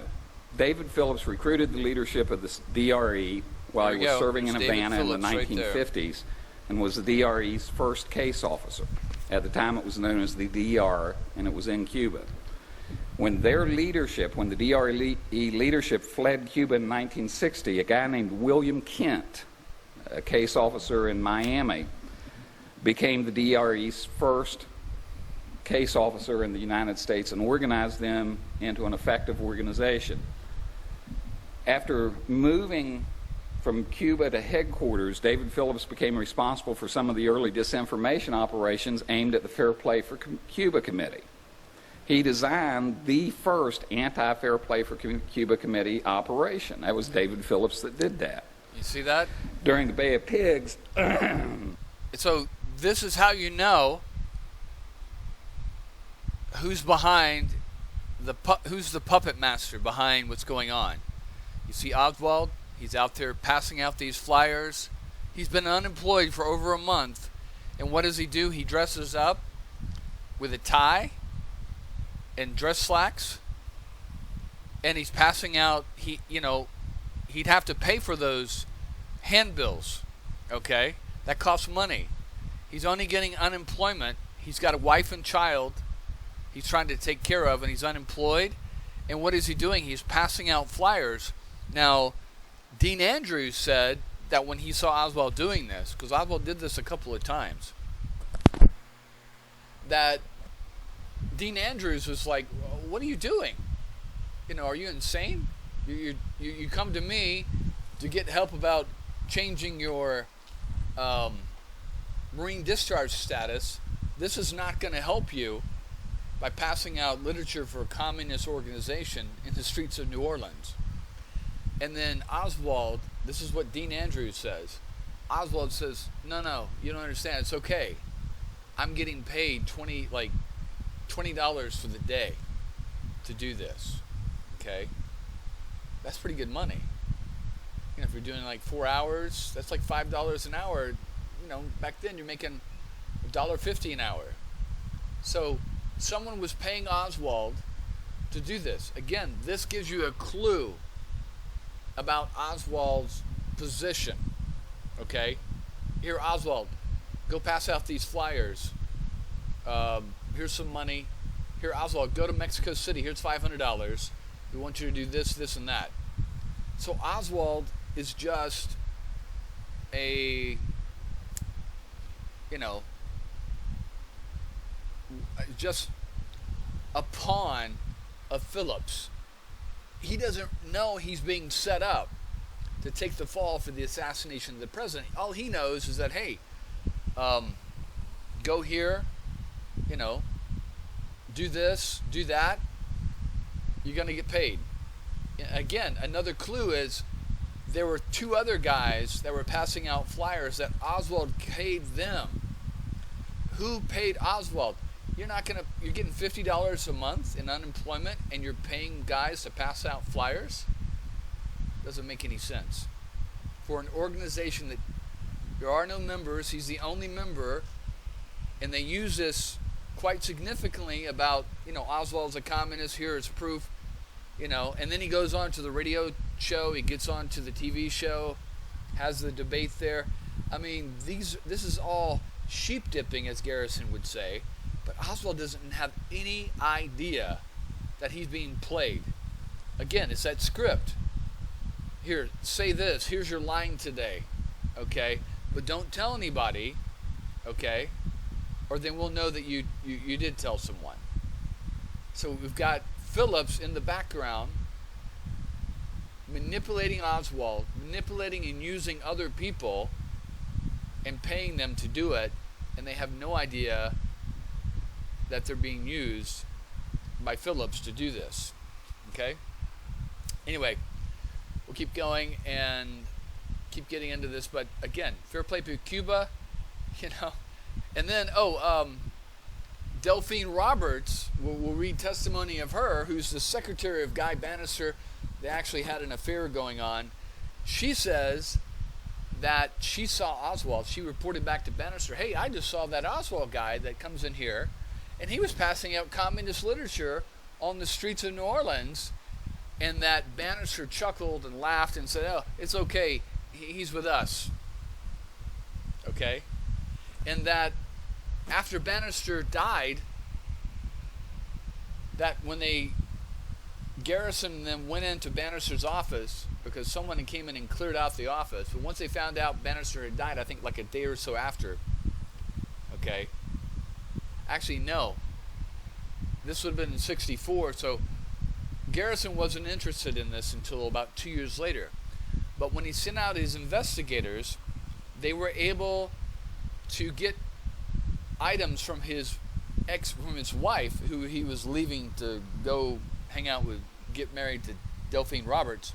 David Phillips recruited the leadership of the DRE while he was serving in Havana in the 1950s and was the DRE's first case officer. At the time it was known as the DR, and it was in Cuba. When the DRE leadership fled Cuba in 1960, a guy named William Kent, a case officer in Miami, became the DRE's first case officer in the United States and organized them into an effective organization. After moving from Cuba to headquarters, David Phillips became responsible for some of the early disinformation operations aimed at the Fair Play for Cuba Committee. He designed the first anti-Fair Play for Cuba Committee operation. That was David Phillips that did that. You see that? During the Bay of Pigs. So this is how you know who's behind who's the puppet master behind what's going on. You see Oswald, he's out there passing out these flyers. He's been unemployed for over a month. And what does he do? He dresses up with a tie and dress slacks, and he's passing out, he'd have to pay for those handbills, okay? That costs money. He's only getting unemployment. He's got a wife and child he's trying to take care of, and he's unemployed. And what is he doing? He's passing out flyers. Now, Dean Andrews said that when he saw Oswald doing this, because Oswald did this a couple of times, that Dean Andrews was like, what are you doing? Are you insane? You come to me to get help about changing your Marine discharge status. This is not going to help you by passing out literature for a communist organization in the streets of New Orleans. And then Oswald, this is what Dean Andrews says. Oswald says, no, you don't understand. It's okay. I'm getting paid $20 for the day to do this. Okay? That's pretty good money. If you're doing 4 hours, that's like $5 an hour. Back then you're making $1.50 an hour. So someone was paying Oswald to do this. Again, this gives you a clue about Oswald's position. Okay? Here, Oswald, go pass out these flyers. Here's some money. Here, Oswald, go to Mexico City. Here's $500. We want you to do this, this, and that. So Oswald is just just a pawn of Phillips. He doesn't know he's being set up to take the fall for the assassination of the president. All he knows is that, hey, go here, do this, do that, you're going to get paid. Again, another clue is there were 2 other guys that were passing out flyers that Oswald paid them. Who paid Oswald? You're getting $50 a month in unemployment and you're paying guys to pass out flyers? Doesn't make any sense. For an organization that there are no members, he's the only member, and they use this quite significantly about, Oswald's a communist, here is proof, and then he goes on to the radio show, he gets on to the TV show, has the debate there. I mean, this is all sheep dipping, as Garrison would say, but Oswald doesn't have any idea that he's being played. Again, it's that script. Here, say this, here's your line today, okay? But don't tell anybody, okay? Or then we'll know that you did tell someone. So we've got Phillips in the background manipulating Oswald, manipulating and using other people and paying them to do it, and they have no idea that they're being used by Phillips to do this. Okay? Anyway, we'll keep going and keep getting into this, but again, fair play to Cuba, you know. And then, Delphine Roberts, we'll read testimony of her, who's the secretary of Guy Bannister. They actually had an affair going on. She says that she saw Oswald. She reported back to Bannister, hey, I just saw that Oswald guy that comes in here, and he was passing out communist literature on the streets of New Orleans, and that Bannister chuckled and laughed and said, oh, it's okay, he's with us. Okay? And that after Bannister died, that when Garrison then went into Bannister's office, because someone came in and cleared out the office, but once they found out Bannister had died, I think like a day or so after, okay, actually no, this would have been in 64, so Garrison wasn't interested in this until about 2 years later. But when he sent out his investigators, they were able to get items from his wife, who he was leaving to go hang out with, get married to Delphine Roberts.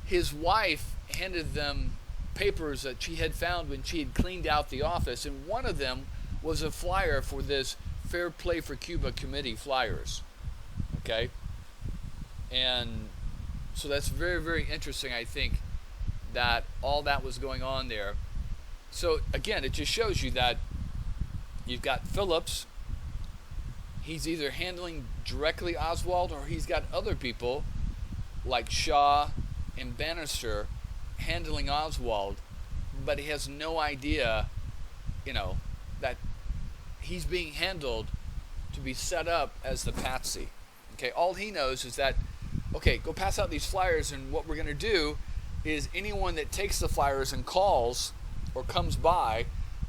His wife handed them papers that she had found when she had cleaned out the office, and one of them was a flyer for this Fair Play for Cuba committee flyers. Okay? And so that's very, very interesting, I think, that all that was going on there. So again, it just shows you that you've got Phillips. He's either handling directly Oswald, or he's got other people like Shaw and Bannister handling Oswald, but he has no idea, that he's being handled to be set up as the patsy. Okay, all he knows is that, okay, go pass out these flyers, and what we're going to do is anyone that takes the flyers and calls or comes by,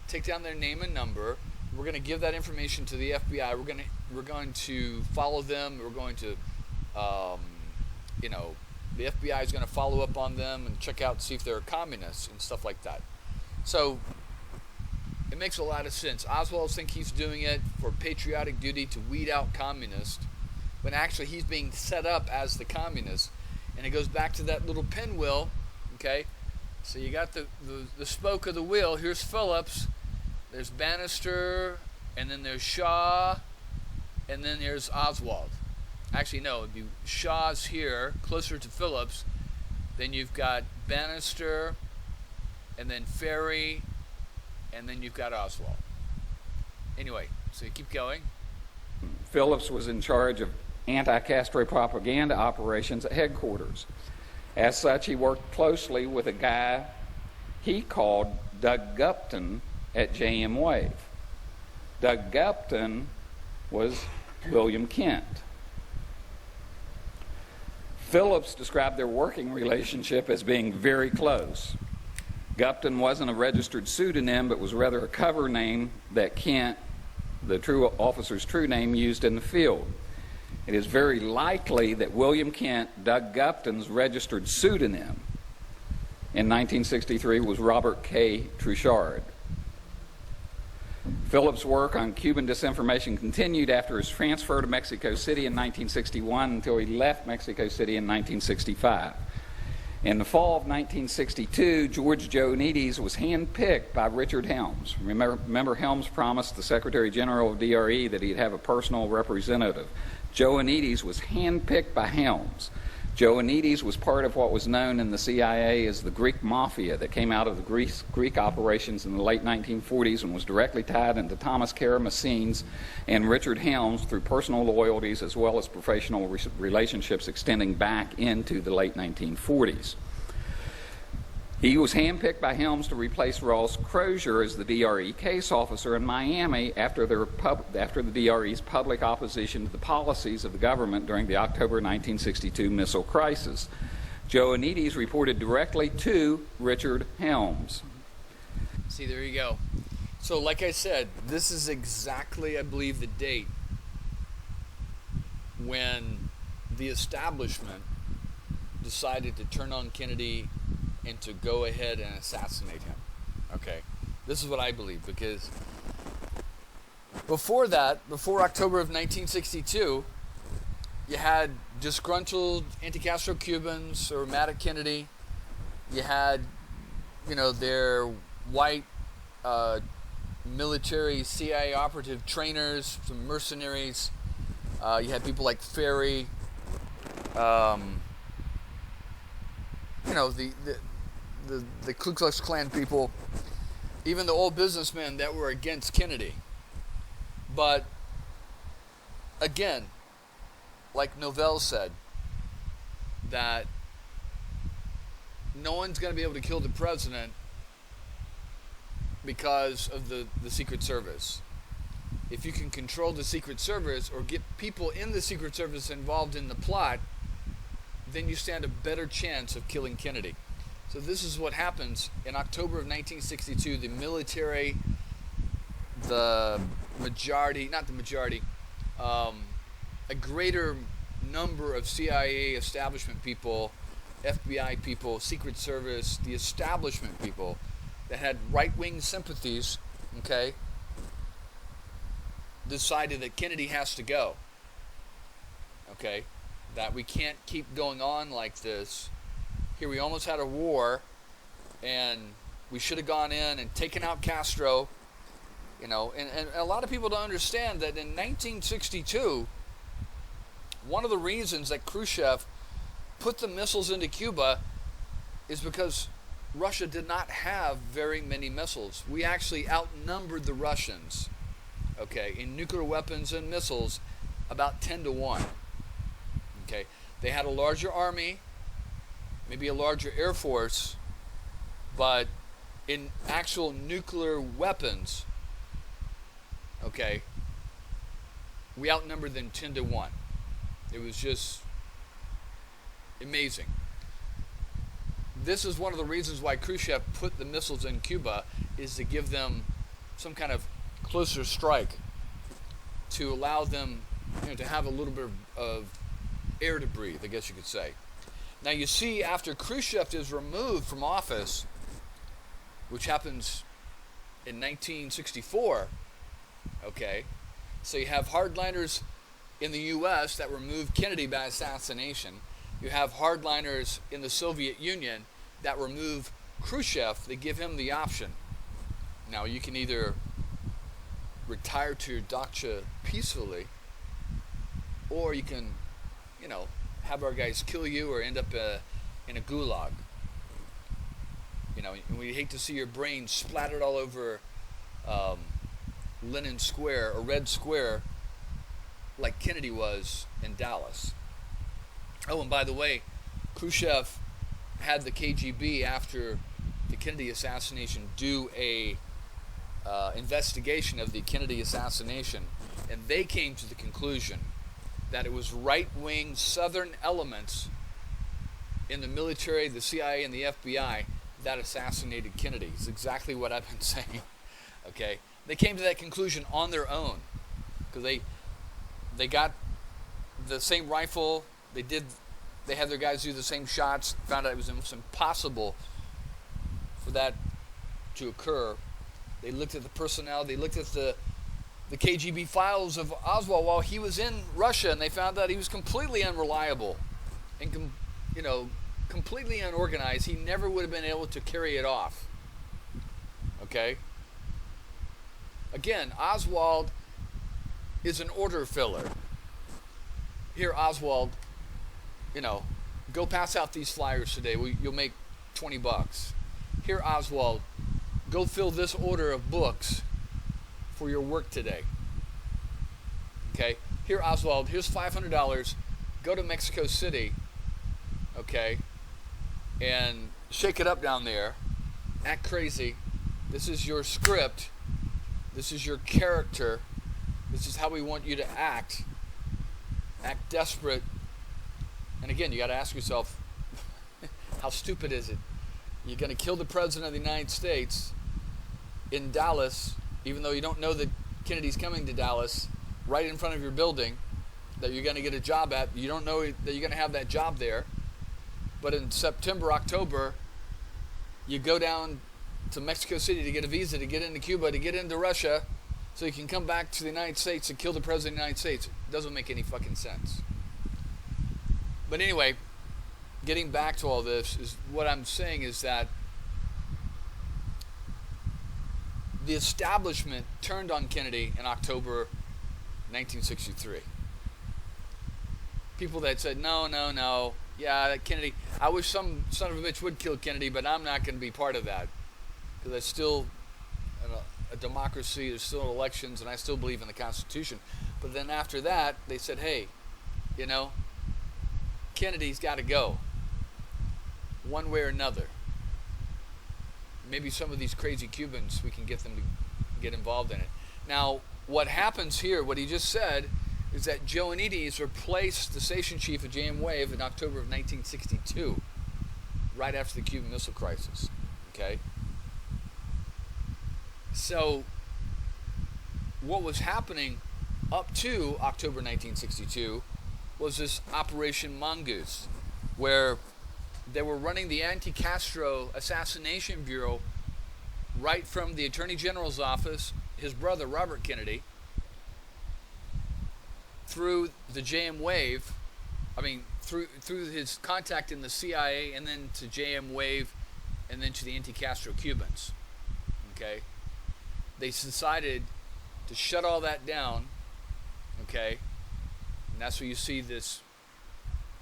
take down their name and number. We're going to give that information to the FBI. We're going to follow them. We're going to, the FBI is going to follow up on them and check out, see if they're communists and stuff like that. So it makes a lot of sense. Oswald thinks he's doing it for patriotic duty to weed out communists, when actually he's being set up as the communist. And it goes back to that little pinwheel. Okay, so you got the spoke of the wheel. Here's Phillips. There's Bannister, and then there's Shaw, and then there's Oswald. Actually, no, it'd be Shaw's here, closer to Phillips. Then you've got Bannister, and then Ferry, and then you've got Oswald. Anyway, so you keep going. Phillips was in charge of anti-Castro propaganda operations at headquarters. As such, he worked closely with a guy he called Doug Gupton at JM Wave. Doug Gupton was William Kent. Phillips described their working relationship as being very close. Gupton wasn't a registered pseudonym, but was rather a cover name that Kent, the true officer's true name, used in the field. It is very likely that William Kent, Doug Gupton's registered pseudonym in 1963 was Robert K. Truchard. Phillips' work on Cuban disinformation continued after his transfer to Mexico City in 1961 until he left Mexico City in 1965. In the fall of 1962, George Joanides was handpicked by Richard Helms. Remember Helms promised the Secretary General of DRE that he'd have a personal representative. Joanides was handpicked by Helms. Joanides was part of what was known in the CIA as the Greek Mafia that came out of the Greek operations in the late 1940s and was directly tied into Thomas Karamessine's and Richard Helms through personal loyalties as well as professional relationships extending back into the late 1940s. He was handpicked by Helms to replace Ross Crozier as the DRE case officer in Miami after the DRE's public opposition to the policies of the government during the October 1962 missile crisis. Joanides reported directly to Richard Helms. See, there you go. So, like I said, this is exactly, I believe, the date when the establishment decided to turn on Kennedy and to go ahead and assassinate him. Okay, this is what I believe, because before that, before October of 1962, you had disgruntled anti-Castro Cubans who were mad at Kennedy. You had their white military CIA operative trainers, some mercenaries. You had people like Ferry. The Ku Klux Klan people, even the old businessmen that were against Kennedy. But again, like Novell said, that no one's going to be able to kill the president because of the Secret Service. If you can control the Secret Service or get people in the Secret Service involved in the plot, then you stand a better chance of killing Kennedy. So this is what happens in October of 1962. The military, a greater number of CIA establishment people, FBI people, Secret Service, the establishment people that had right-wing sympathies, okay, decided that Kennedy has to go. Okay, that we can't keep going on like this. Here we almost had a war, and we should have gone in and taken out Castro. And a lot of people don't understand that in 1962, one of the reasons that Khrushchev put the missiles into Cuba is because Russia did not have very many missiles. We actually outnumbered the Russians, okay, in nuclear weapons and missiles about 10-1. Okay, they had a larger army, maybe a larger air force, but in actual nuclear weapons, okay, we outnumbered them 10-1. It was just amazing. This is one of the reasons why Khrushchev put the missiles in Cuba, is to give them some kind of closer strike, to allow them to have a little bit of air to breathe, I guess you could say. Now you see, after Khrushchev is removed from office, which happens in 1964, okay, so you have hardliners in the U.S. that removed Kennedy by assassination. You have hardliners in the Soviet Union that remove Khrushchev. They give him the option. Now you can either retire to your dacha peacefully, or you can, have our guys kill you or end up in a gulag. And we hate to see your brain splattered all over Lenin Square or Red Square like Kennedy was in Dallas. Oh, and by the way, Khrushchev had the KGB, after the Kennedy assassination, do a investigation of the Kennedy assassination, and they came to the conclusion that it was right-wing Southern elements in the military, the CIA, and the FBI that assassinated Kennedy. It's exactly what I've been saying. Okay, they came to that conclusion on their own because they got the same rifle. They had their guys do the same shots. Found out it was almost impossible for that to occur. They looked at the personnel. They looked at the KGB files of Oswald while he was in Russia, and they found out he was completely unreliable and completely unorganized. He never would have been able to carry it off. Okay? Again, Oswald is an order filler. Here, Oswald, go pass out these flyers today. You'll make $20. Here, Oswald, go fill this order of books for your work today. Okay? Here, Oswald, here's $500. Go to Mexico City, okay, and shake it up down there. Act crazy. This is your script. This is your character. This is how we want you to act. Act desperate. And again, you got to ask yourself, how stupid is it? You're going to kill the President of the United States in Dallas, even though you don't know that Kennedy's coming to Dallas, right in front of your building that you're going to get a job at. You don't know that you're going to have that job there. But in September, October, you go down to Mexico City to get a visa, to get into Cuba, to get into Russia, so you can come back to the United States and kill the President of the United States. It doesn't make any fucking sense. But anyway, getting back to all this, is what I'm saying is that the establishment turned on Kennedy in October 1963. People that said, no, yeah, that Kennedy, I wish some son of a bitch would kill Kennedy, but I'm not going to be part of that. Because there's still a democracy, there's still elections, and I still believe in the Constitution. But then after that, they said, hey, Kennedy's got to go. One way or another. Maybe some of these crazy Cubans, we can get them to get involved in it. Now, what happens here, what he just said, is that Joanides replaced the station chief of JM Wave in October of 1962, right after the Cuban Missile Crisis. Okay? So, what was happening up to October 1962 was this Operation Mongoose, where they were running the anti-Castro Assassination Bureau right from the Attorney General's office, his brother Robert Kennedy, through the JM Wave, through his contact in the CIA, and then to JM Wave, and then to the anti-Castro Cubans. Okay? They decided to shut all that down, okay? And that's where you see this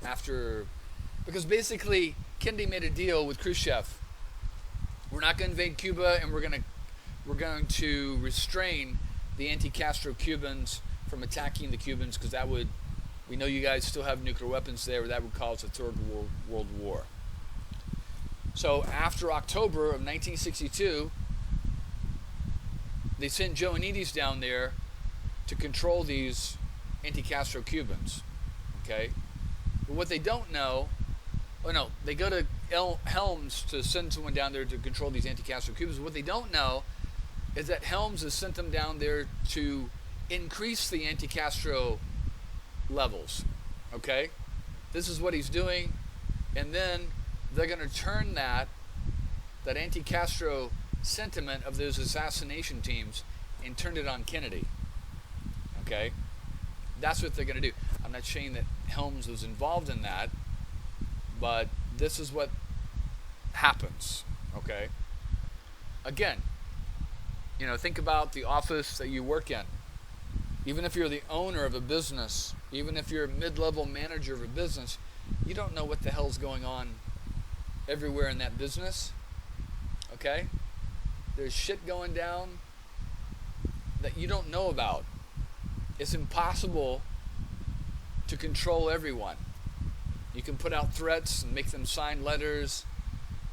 after, because basically Kennedy made a deal with Khrushchev. We're not going to invade Cuba, and we're going to restrain the anti-Castro Cubans from attacking the Cubans, because that would, we know you guys still have nuclear weapons there, that would cause a third world war. So after October of 1962, they sent Joanides down there to control these anti-Castro Cubans. Okay? But what they don't know, they go to Helms to send someone down there to control these anti-Castro Cubans. What they don't know is that Helms has sent them down there to increase the anti-Castro levels. Okay? This is what he's doing. And then they're going to turn that anti-Castro sentiment of those assassination teams and turn it on Kennedy. Okay? That's what they're going to do. I'm not saying that Helms was involved in that, but this is what happens. Okay? Again, think about the office that you work in. Even if you're the owner of a business, even if you're a mid-level manager of a business, you don't know what the hell's going on everywhere in that business. Okay? There's shit going down that you don't know about. It's impossible to control everyone. You can put out threats and make them sign letters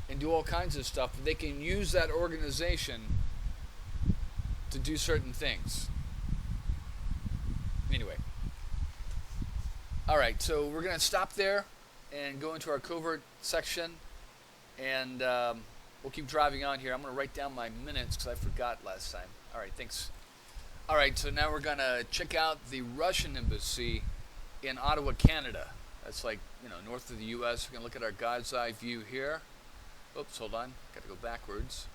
and do all kinds of stuff, but they can use that organization to do certain things. Anyway. Alright, so we're going to stop there and go into our covert section, and we'll keep driving on here. I'm going to write down my minutes because I forgot last time. Alright, thanks. Alright, so now we're going to check out the Russian embassy in Ottawa, Canada. That's north of the U.S. We're going to look at our God's eye view here. Oops, hold on. Got to go backwards.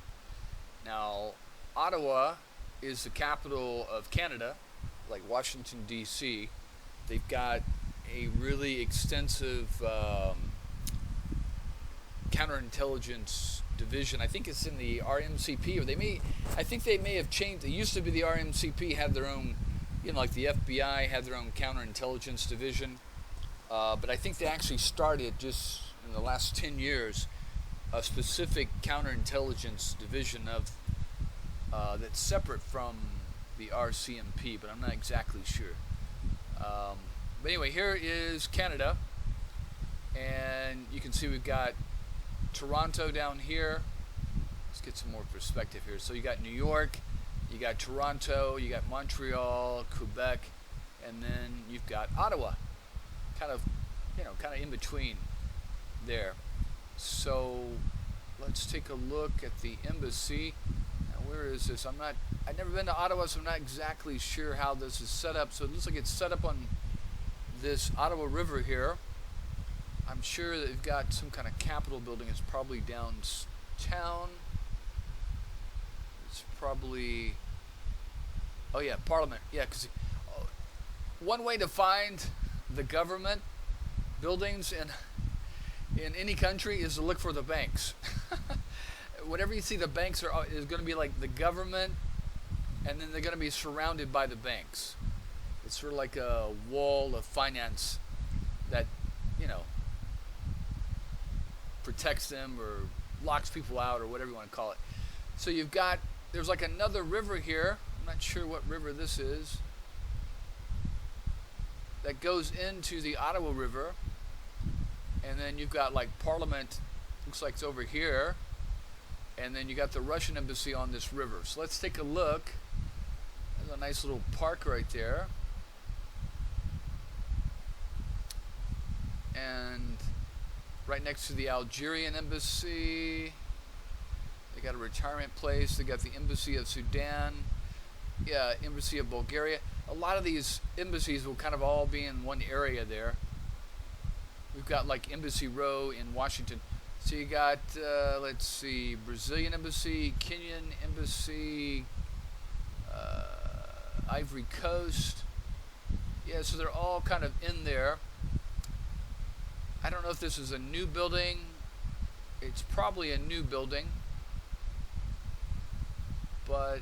Now, Ottawa is the capital of Canada, like Washington, D.C. They've got a really extensive counterintelligence division. I think it's in the RMCP, or I think they may have changed. It used to be the RMCP had their own, like the FBI had their own counterintelligence division. But I think they actually started just in the last 10 years a specific counterintelligence division that's separate from the RCMP, but I'm not exactly sure. But anyway, here is Canada, and you can see we've got Toronto down here. Let's get some more perspective here. So you got New York, you got Toronto, you got Montreal, Quebec, and then you've got Ottawa, kind of in between there. So let's take a look at the embassy. Now, where is this? I've never been to Ottawa, so I'm not exactly sure how this is set up. So it looks like it's set up on this Ottawa River here. I'm sure that they've got some kind of Capitol building. It's probably downtown. It's probably, oh yeah, Parliament. Yeah, because one way to find the government buildings in any country is to look for the banks. Whatever you see, the banks is going to be like the government and then they're going to be surrounded by the banks. It's sort of like a wall of finance that, you know, protects them or locks people out or whatever you want to call it. So there's like another river here. I'm not sure what river this is. That goes into the Ottawa River. And then you've got like Parliament, looks like it's over here. And then you got the Russian embassy on this river. So let's take a look. There's a nice little park right there. And right next to the Algerian embassy, they got a retirement place. They got the embassy of Sudan, embassy of Bulgaria. A lot of these embassies will kind of all be in one area there. We've got like Embassy Row in Washington. So you got, let's see, Brazilian embassy, Kenyan embassy, Ivory Coast. Yeah, so they're all kind of in there. I don't know if this is a new building. It's probably a new building. But,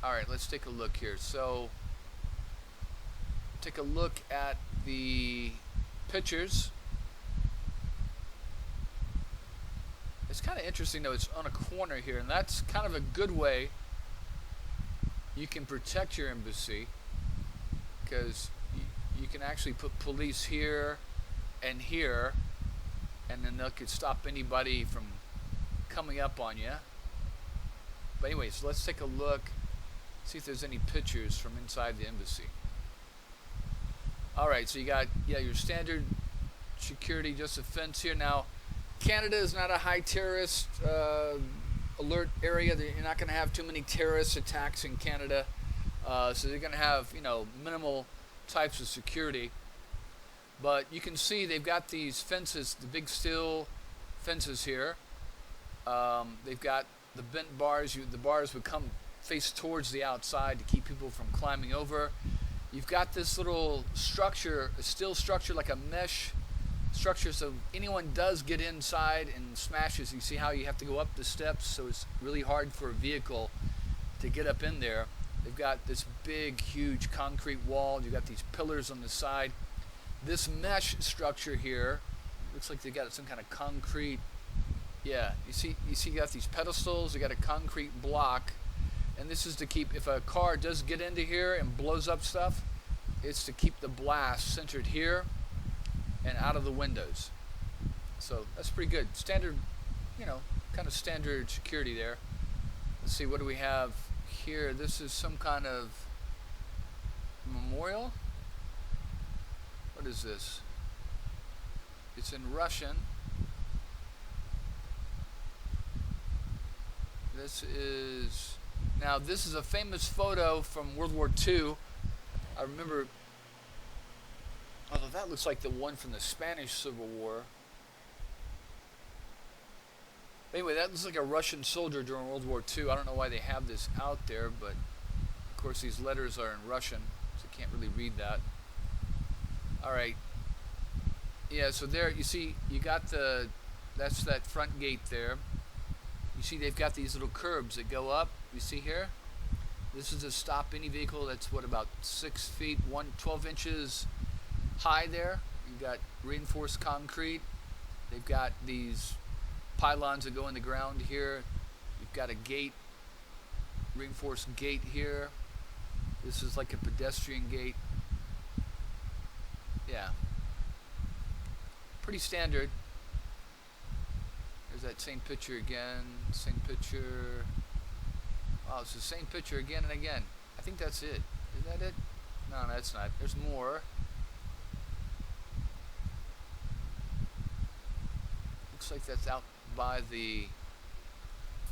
alright, let's take a look here. So, take a look at the pictures. It's kind of interesting though, it's on a corner here, and that's kind of a good way you can protect your embassy, because you can actually put police here, and then they could stop anybody from coming up on you. But anyways, let's take a look, see if there's any pictures from inside the embassy. Alright, so you got your standard security, just a fence here. Now, Canada is not a high terrorist alert area. You're not going to have too many terrorist attacks in Canada. So they're going to have, minimal types of security. But you can see they've got these fences, the big steel fences here. They've got the bent bars. The bars would come face towards the outside to keep people from climbing over. You've got this little structure, a steel structure like a mesh structure, so anyone does get inside and smashes. You see how you have to go up the steps, so it's really hard for a vehicle to get up in there. They've got this big, huge concrete wall. You've got these pillars on the side. This mesh structure here looks like they got some kind of concrete. Yeah, you see, you got these pedestals. You got a concrete block, and this is to keep, if a car does get into here and blows up stuff, it's to keep the blast centered here and out of the windows. So that's pretty good. Standard, kind of standard security there. Let's see, what do we have here? This is some kind of memorial. What is this? It's in Russian. This is a famous photo from World War II. I remember, although that looks like the one from the Spanish Civil War. Anyway, that looks like a Russian soldier during World War II. I don't know why they have this out there, but of course these letters are in Russian, so you can't really read that. Alright. Yeah, so there, you see, you got that's that front gate there. You see they've got these little curbs that go up. You see here? This is to stop any vehicle that's, about 6 feet, 12 inches high there. You've got reinforced concrete. They've got these pylons that go in the ground here. You've got a gate, reinforced gate here. This is like a pedestrian gate. Yeah. Pretty standard. There's that same picture again. Same picture. Oh, it's the same picture again and again. I think that's it. Is that it? No, that's not. There's more. Looks like that's out by the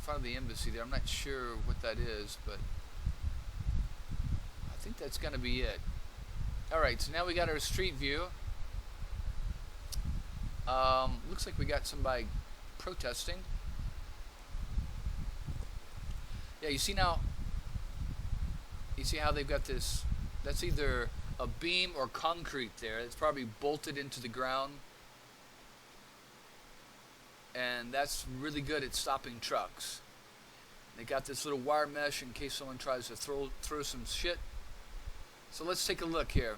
front of the embassy there. I'm not sure what that is, but I think that's going to be it. Alright, so now we got our street view. Looks like we got somebody protesting. Yeah, you see how they've got this, that's either a beam or concrete there. It's probably bolted into the ground. And that's really good at stopping trucks. They got this little wire mesh in case someone tries to throw some shit. So let's take a look here.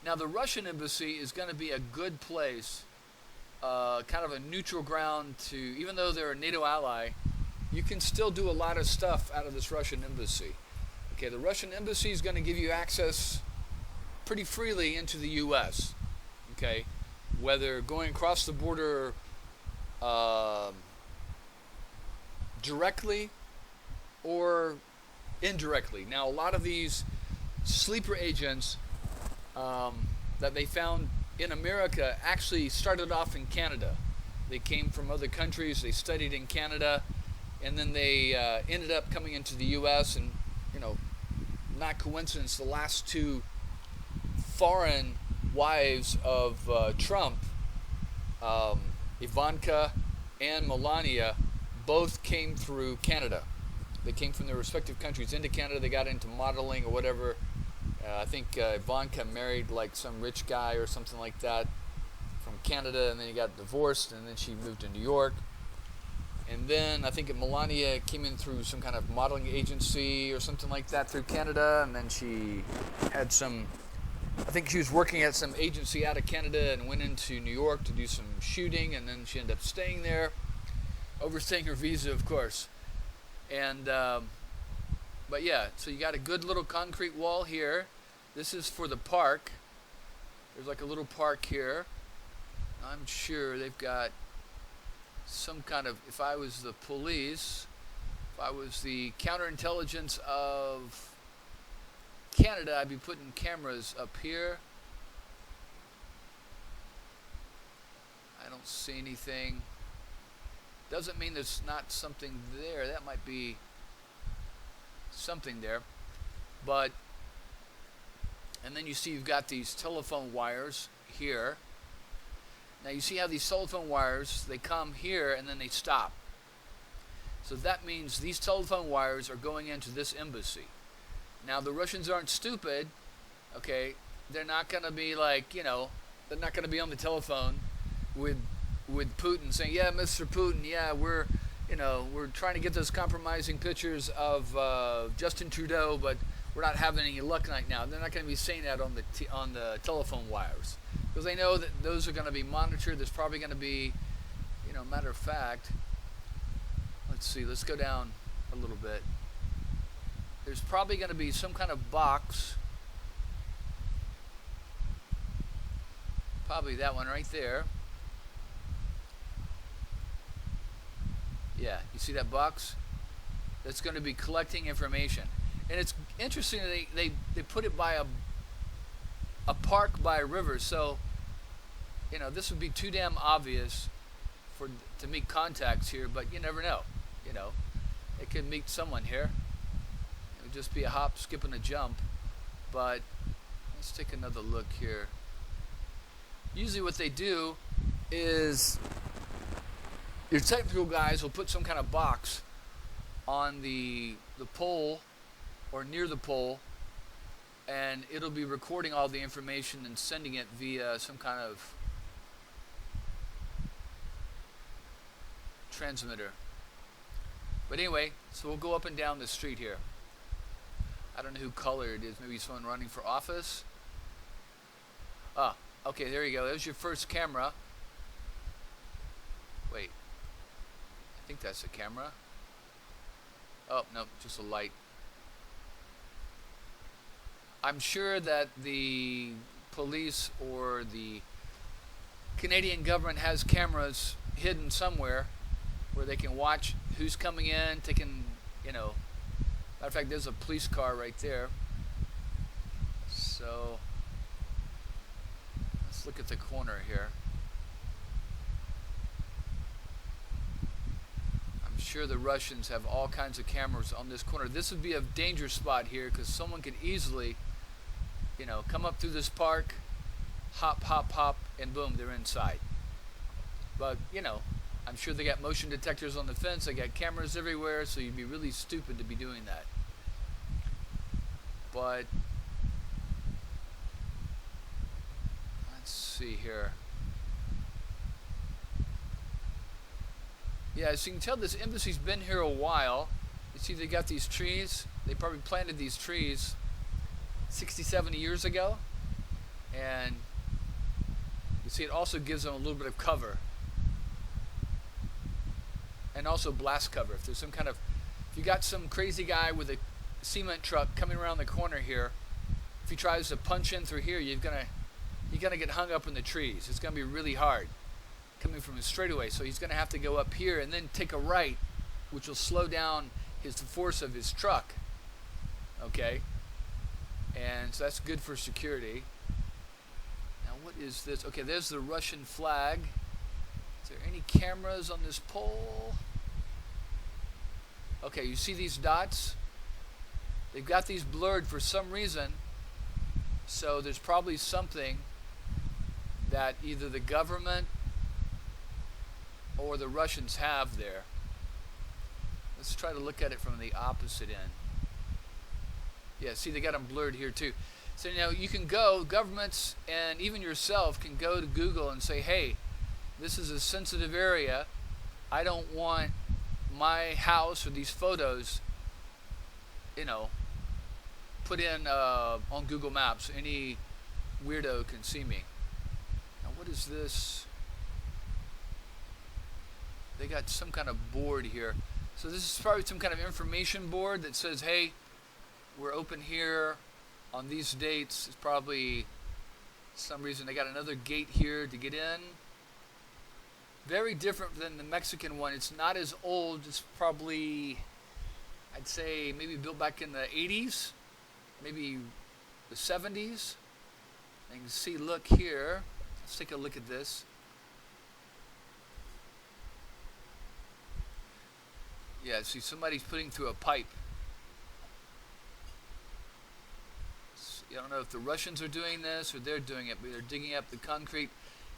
Now the Russian embassy is going to be a good place, kind of a neutral ground to, even though they're a NATO ally, you can still do a lot of stuff out of this Russian embassy. Okay, the Russian embassy is going to give you access pretty freely into the U.S. Okay, whether going across the border directly or indirectly. Now, a lot of these sleeper agents that they found in America actually started off in Canada. They came from other countries, they studied in Canada, and then they ended up coming into the U.S. and, you know, not coincidence, the last two foreign wives of Trump, Ivanka and Melania, both came through Canada. They came from their respective countries into Canada. They got into modeling or whatever. I think Ivanka married like some rich guy or something like that from Canada, and then he got divorced, and then she moved to New York. And then I think Melania came in through some kind of modeling agency or something like that through Canada, and then she had some, I think she was working at some agency out of Canada and went into New York to do some shooting, and then she ended up staying there, overstaying her visa, of course. And, but yeah, so you got a good little concrete wall here. This is for the park. There's like a little park here. I'm sure they've got some kind of, if I was the police, if I was the counterintelligence of Canada, I'd be putting cameras up here. I don't see anything. Doesn't mean there's not something there. That might be something there. But, and then you see you've got these telephone wires here. Now you see how these telephone wires, they come here and then they stop. So that means these telephone wires are going into this embassy. Now the Russians aren't stupid, okay? They're not going to be like, you know, they're not going to be on the telephone with Putin saying, yeah, Mr. Putin, yeah, we're trying to get those compromising pictures of Justin Trudeau, but we're not having any luck right now. They're not going to be saying that on the telephone wires, because they know that those are going to be monitored. There's probably going to be, you know, matter of fact, let's see, let's go down a little bit. There's probably going to be some kind of box, probably that one right there. Yeah, you see that box? That's going to be collecting information. And it's interesting that they put it by a park by a river. So, you know, this would be too damn obvious to meet contacts here, but you never know. You know, they could meet someone here. It would just be a hop, skip, and a jump. But let's take another look here. Usually what they do is your technical guys will put some kind of box on the pole or near the pole, and it'll be recording all the information and sending it via some kind of transmitter. But anyway, so we'll go up and down the street here. I don't know who color it is. Maybe someone running for office. Ah, okay, there you go. There's your first camera. Wait. I think that's a camera. Oh, no, just a light. I'm sure that the police or the Canadian government has cameras hidden somewhere where they can watch who's coming in, taking, you know. Matter of fact, there's a police car right there. So, let's look at the corner here. I'm sure the Russians have all kinds of cameras on this corner. This would be a danger spot here because someone could easily, you know, come up through this park, hop, hop, hop, and boom, they're inside. But, you know, I'm sure they got motion detectors on the fence. They got cameras everywhere, so you'd be really stupid to be doing that. But let's see here. Yeah, as you can tell, this embassy's been here a while. You see they got these trees. They probably planted these trees 60, 70 years ago. And you see it also gives them a little bit of cover. And also blast cover. If there's some kind of, if you got some crazy guy with a cement truck coming around the corner here, if he tries to punch in through here, you're gonna get hung up in the trees. It's gonna be really hard coming from a straightaway. So he's gonna have to go up here and then take a right, which will slow down the force of his truck. Okay, and so that's good for security. Now what is this? Okay, there's the Russian flag. Is there any cameras on this pole? Okay, you see these dots? They've got these blurred for some reason. So there's probably something that either the government or the Russians have there. Let's try to look at it from the opposite end. Yeah, see they got them blurred here too. So now you can go, governments and even yourself can go to Google and say, hey, this is a sensitive area. I don't want my house or these photos, put in on Google Maps. Any weirdo can see me. Now what is this? They got some kind of board here. So this is probably some kind of information board that says, hey, we're open here on these dates. It's probably some reason they got another gate here to get in. Very different than the Mexican one. It's not as old. It's probably, I'd say, maybe built back in the 80s, maybe the 70s. And you can see, look here. Let's take a look at this. Yeah, see somebody's putting through a pipe. I don't know if the Russians are doing this or they're doing it, but they're digging up the concrete.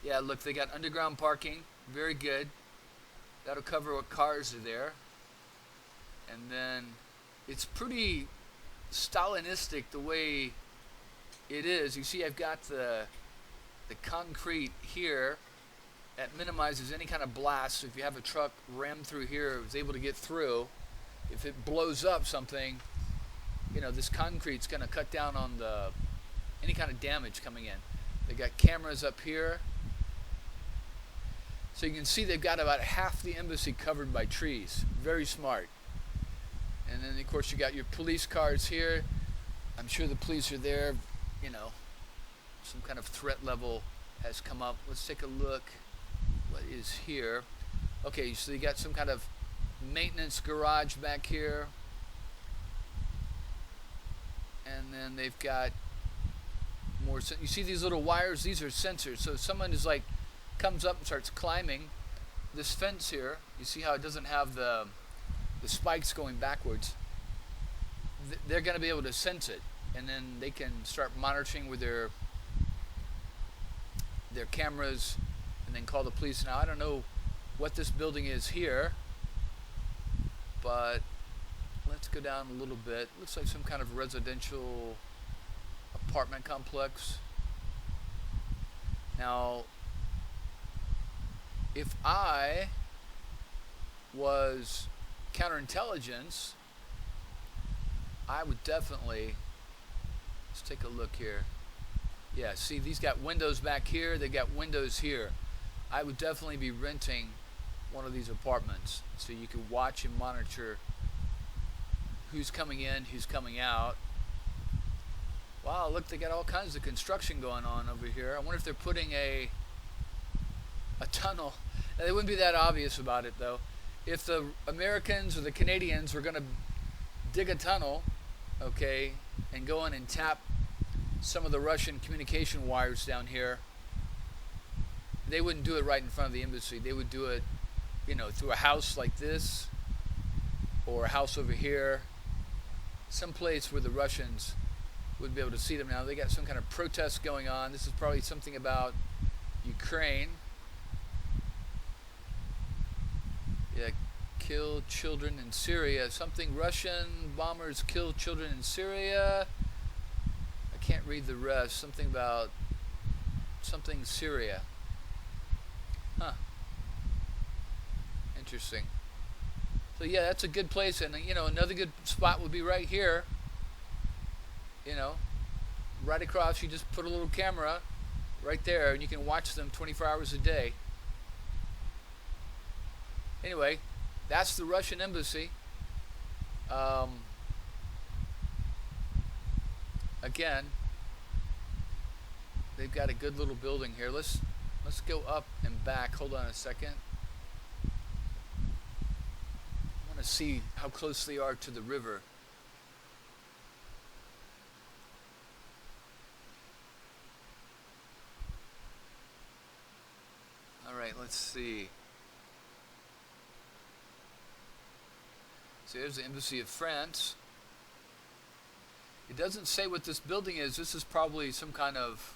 Yeah, look, they got underground parking. Very good. That'll cover what cars are there. And then it's pretty Stalinistic the way it is. You see I've got the concrete here that minimizes any kind of blast. So if you have a truck rammed through here, it was able to get through. If it blows up something, this concrete's going to cut down on any kind of damage coming in. They got cameras up here. So you can see they've got about half the embassy covered by trees. Very smart. And then, of course, you got your police cars here. I'm sure the police are there. Some kind of threat level has come up. Let's take a look. What is here? Okay, so you got some kind of maintenance garage back here. And then they've got more. You see these little wires? These are sensors. So if someone is comes up and starts climbing this fence here, you see how it doesn't have the spikes going backwards. They're going to be able to sense it, and then they can start monitoring with their cameras, and then call the police. Now I don't know what this building is here, but let's go down a little bit. Looks like some kind of residential apartment complex. Now, if I was counterintelligence, I would definitely, let's take a look here. Yeah, see, these got windows back here, they got windows here. I would definitely be renting one of these apartments so you could watch and monitor who's coming in, who's coming out. Wow, look, they got all kinds of construction going on over here. I wonder if they're putting a tunnel. Now, they wouldn't be that obvious about it, though. If the Americans or the Canadians were going to dig a tunnel, okay, and go in and tap some of the Russian communication wires down here, they wouldn't do it right in front of the embassy. They would do it, through a house like this, or a house over here, someplace where the Russians would be able to see them. Now they got some kind of protest going on. This is probably something about Ukraine. Yeah, kill children in Syria. Something Russian bombers kill children in Syria. I can't read the rest. Something about something Syria. Huh. Interesting. So yeah, that's a good place, and another good spot would be right here. You know, right across. You just put a little camera right there, and you can watch them 24 hours a day. Anyway, that's the Russian embassy. Again, they've got a good little building here. Let's go up and back. Hold on a second. I want to see how close they are to the river. All right, let's see. So there's the Embassy of France. It doesn't say what this building is. This is probably some kind of,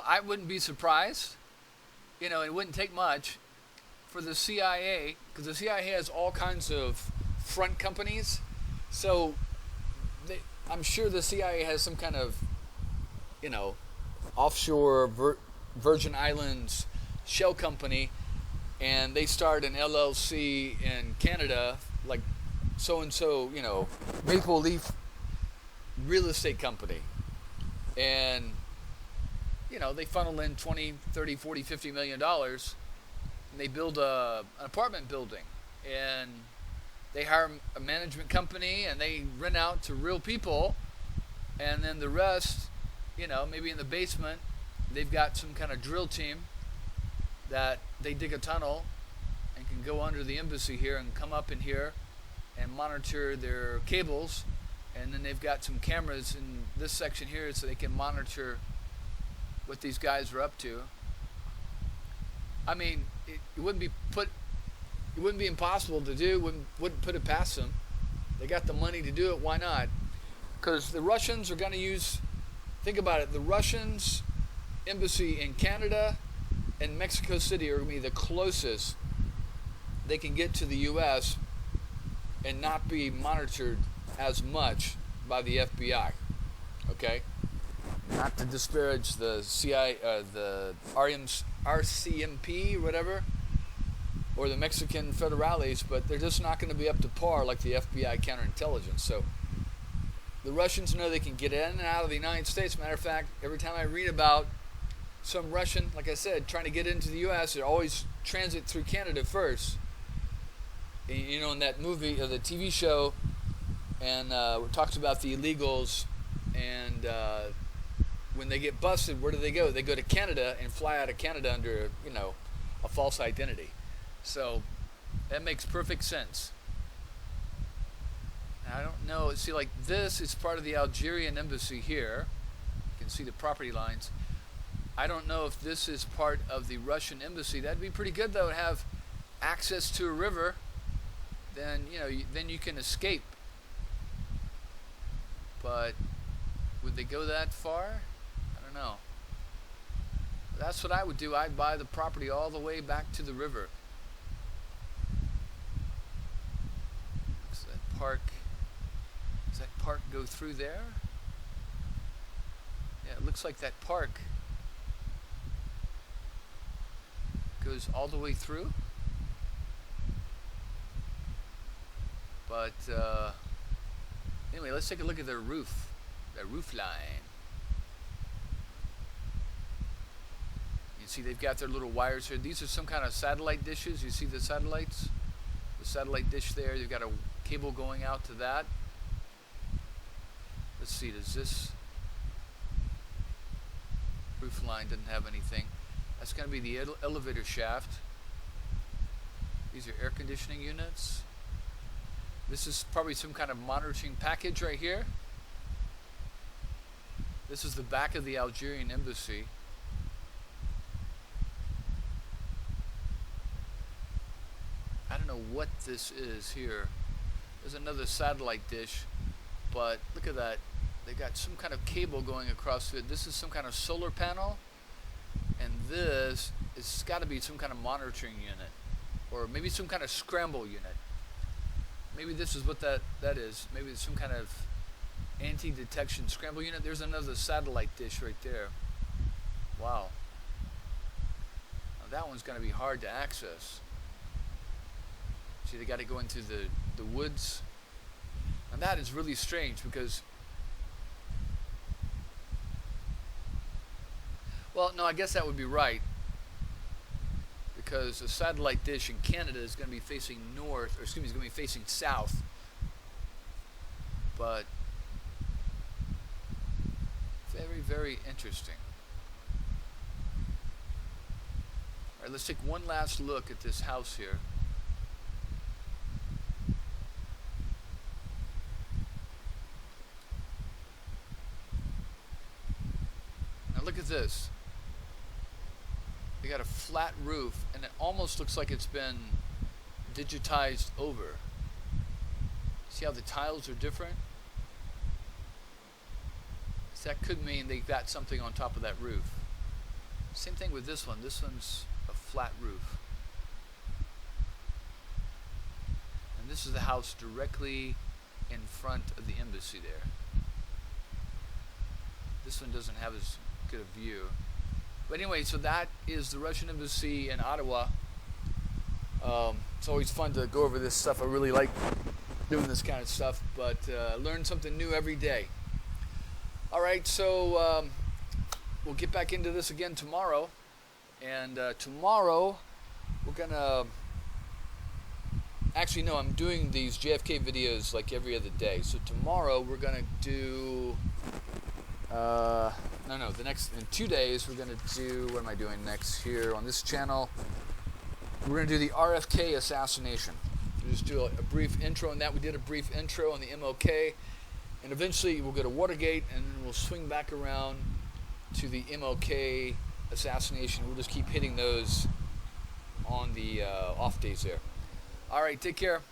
I wouldn't be surprised. It wouldn't take much for the CIA, because the CIA has all kinds of front companies. So I'm sure the CIA has some kind of, offshore Virgin Islands shell company, and they start an LLC in Canada, like so-and-so, Maple Leaf real estate company. And, they funnel in 20, 30, 40, 50 million dollars, and they build an apartment building. And they hire a management company, and they rent out to real people. And then the rest, maybe in the basement, they've got some kind of drill team that they dig a tunnel and can go under the embassy here and come up in here and monitor their cables. And then they've got some cameras in this section here so they can monitor what these guys are up to. I mean, it wouldn't be impossible to do. Wouldn't put it past them. They got the money to do it. Why not? Because the Russians are going to use. Think about it. The Russians embassy in Canada and Mexico City are going to be the closest they can get to the U.S. and not be monitored as much by the FBI. Okay? Not to disparage the CIA, the RCMP, or whatever, or the Mexican federales, but they're just not going to be up to par like the FBI counterintelligence. So the Russians know they can get in and out of the United States. Matter of fact, every time I read about some Russian, like I said, trying to get into the U.S., they always transit through Canada first. In that movie, or the TV show, and it talks about the illegals, and when they get busted, where do they go? They go to Canada and fly out of Canada under, a false identity. So that makes perfect sense. Now, I don't know. See, like this is part of the Algerian embassy here. You can see the property lines. I don't know if this is part of the Russian embassy. That'd be pretty good, though, to have access to a river. Then, then you can escape. But would they go that far? I don't know. That's what I would do. I'd buy the property all the way back to the river. Does that park go through there? Yeah, it looks like that park goes all the way through. But anyway, let's take a look at their roof line. You see they've got their little wires here. These are some kind of satellite dishes. You see the satellites? The satellite dish there. They've got a cable going out to that. Let's see, does this roof line doesn't have anything. That's going to be the elevator shaft. These are air conditioning units. This is probably some kind of monitoring package right here. This is the back of the Algerian embassy. I don't know what this is here. There's another satellite dish, but look at that. They got some kind of cable going across it. This is some kind of solar panel, and this has got to be some kind of monitoring unit, or maybe some kind of scramble unit. Maybe this is what that is. Maybe it's some kind of anti-detection scramble unit. There's another satellite dish right there. Wow. Now that one's going to be hard to access. See, they got to go into the woods. And that is really strange because, well, no, I guess that would be right. Because a satellite dish in Canada is going to be facing north, or excuse me, is going to be facing south. But very, very interesting. All right, let's take one last look at this house here. Now look at this. They got a flat roof, and it almost looks like it's been digitized over. See how the tiles are different? So that could mean they got something on top of that roof. Same thing with this one. This one's a flat roof. And this is the house directly in front of the embassy there. This one doesn't have as good a view. But anyway, so that is the Russian embassy in Ottawa. It's always fun to go over this stuff. I really like doing this kind of stuff, but learn something new every day. All right, so we'll get back into this again tomorrow. And tomorrow, we're going to... Actually, no, I'm doing these JFK videos like every other day. So tomorrow, we're going to do... in 2 days, we're going to do... What am I doing next here on this channel? We're going to do the RFK assassination. We'll just do a brief intro on that. We did a brief intro on the MLK. And eventually, we'll go to Watergate, and then we'll swing back around to the MLK assassination. We'll just keep hitting those on the off days there. All right, take care.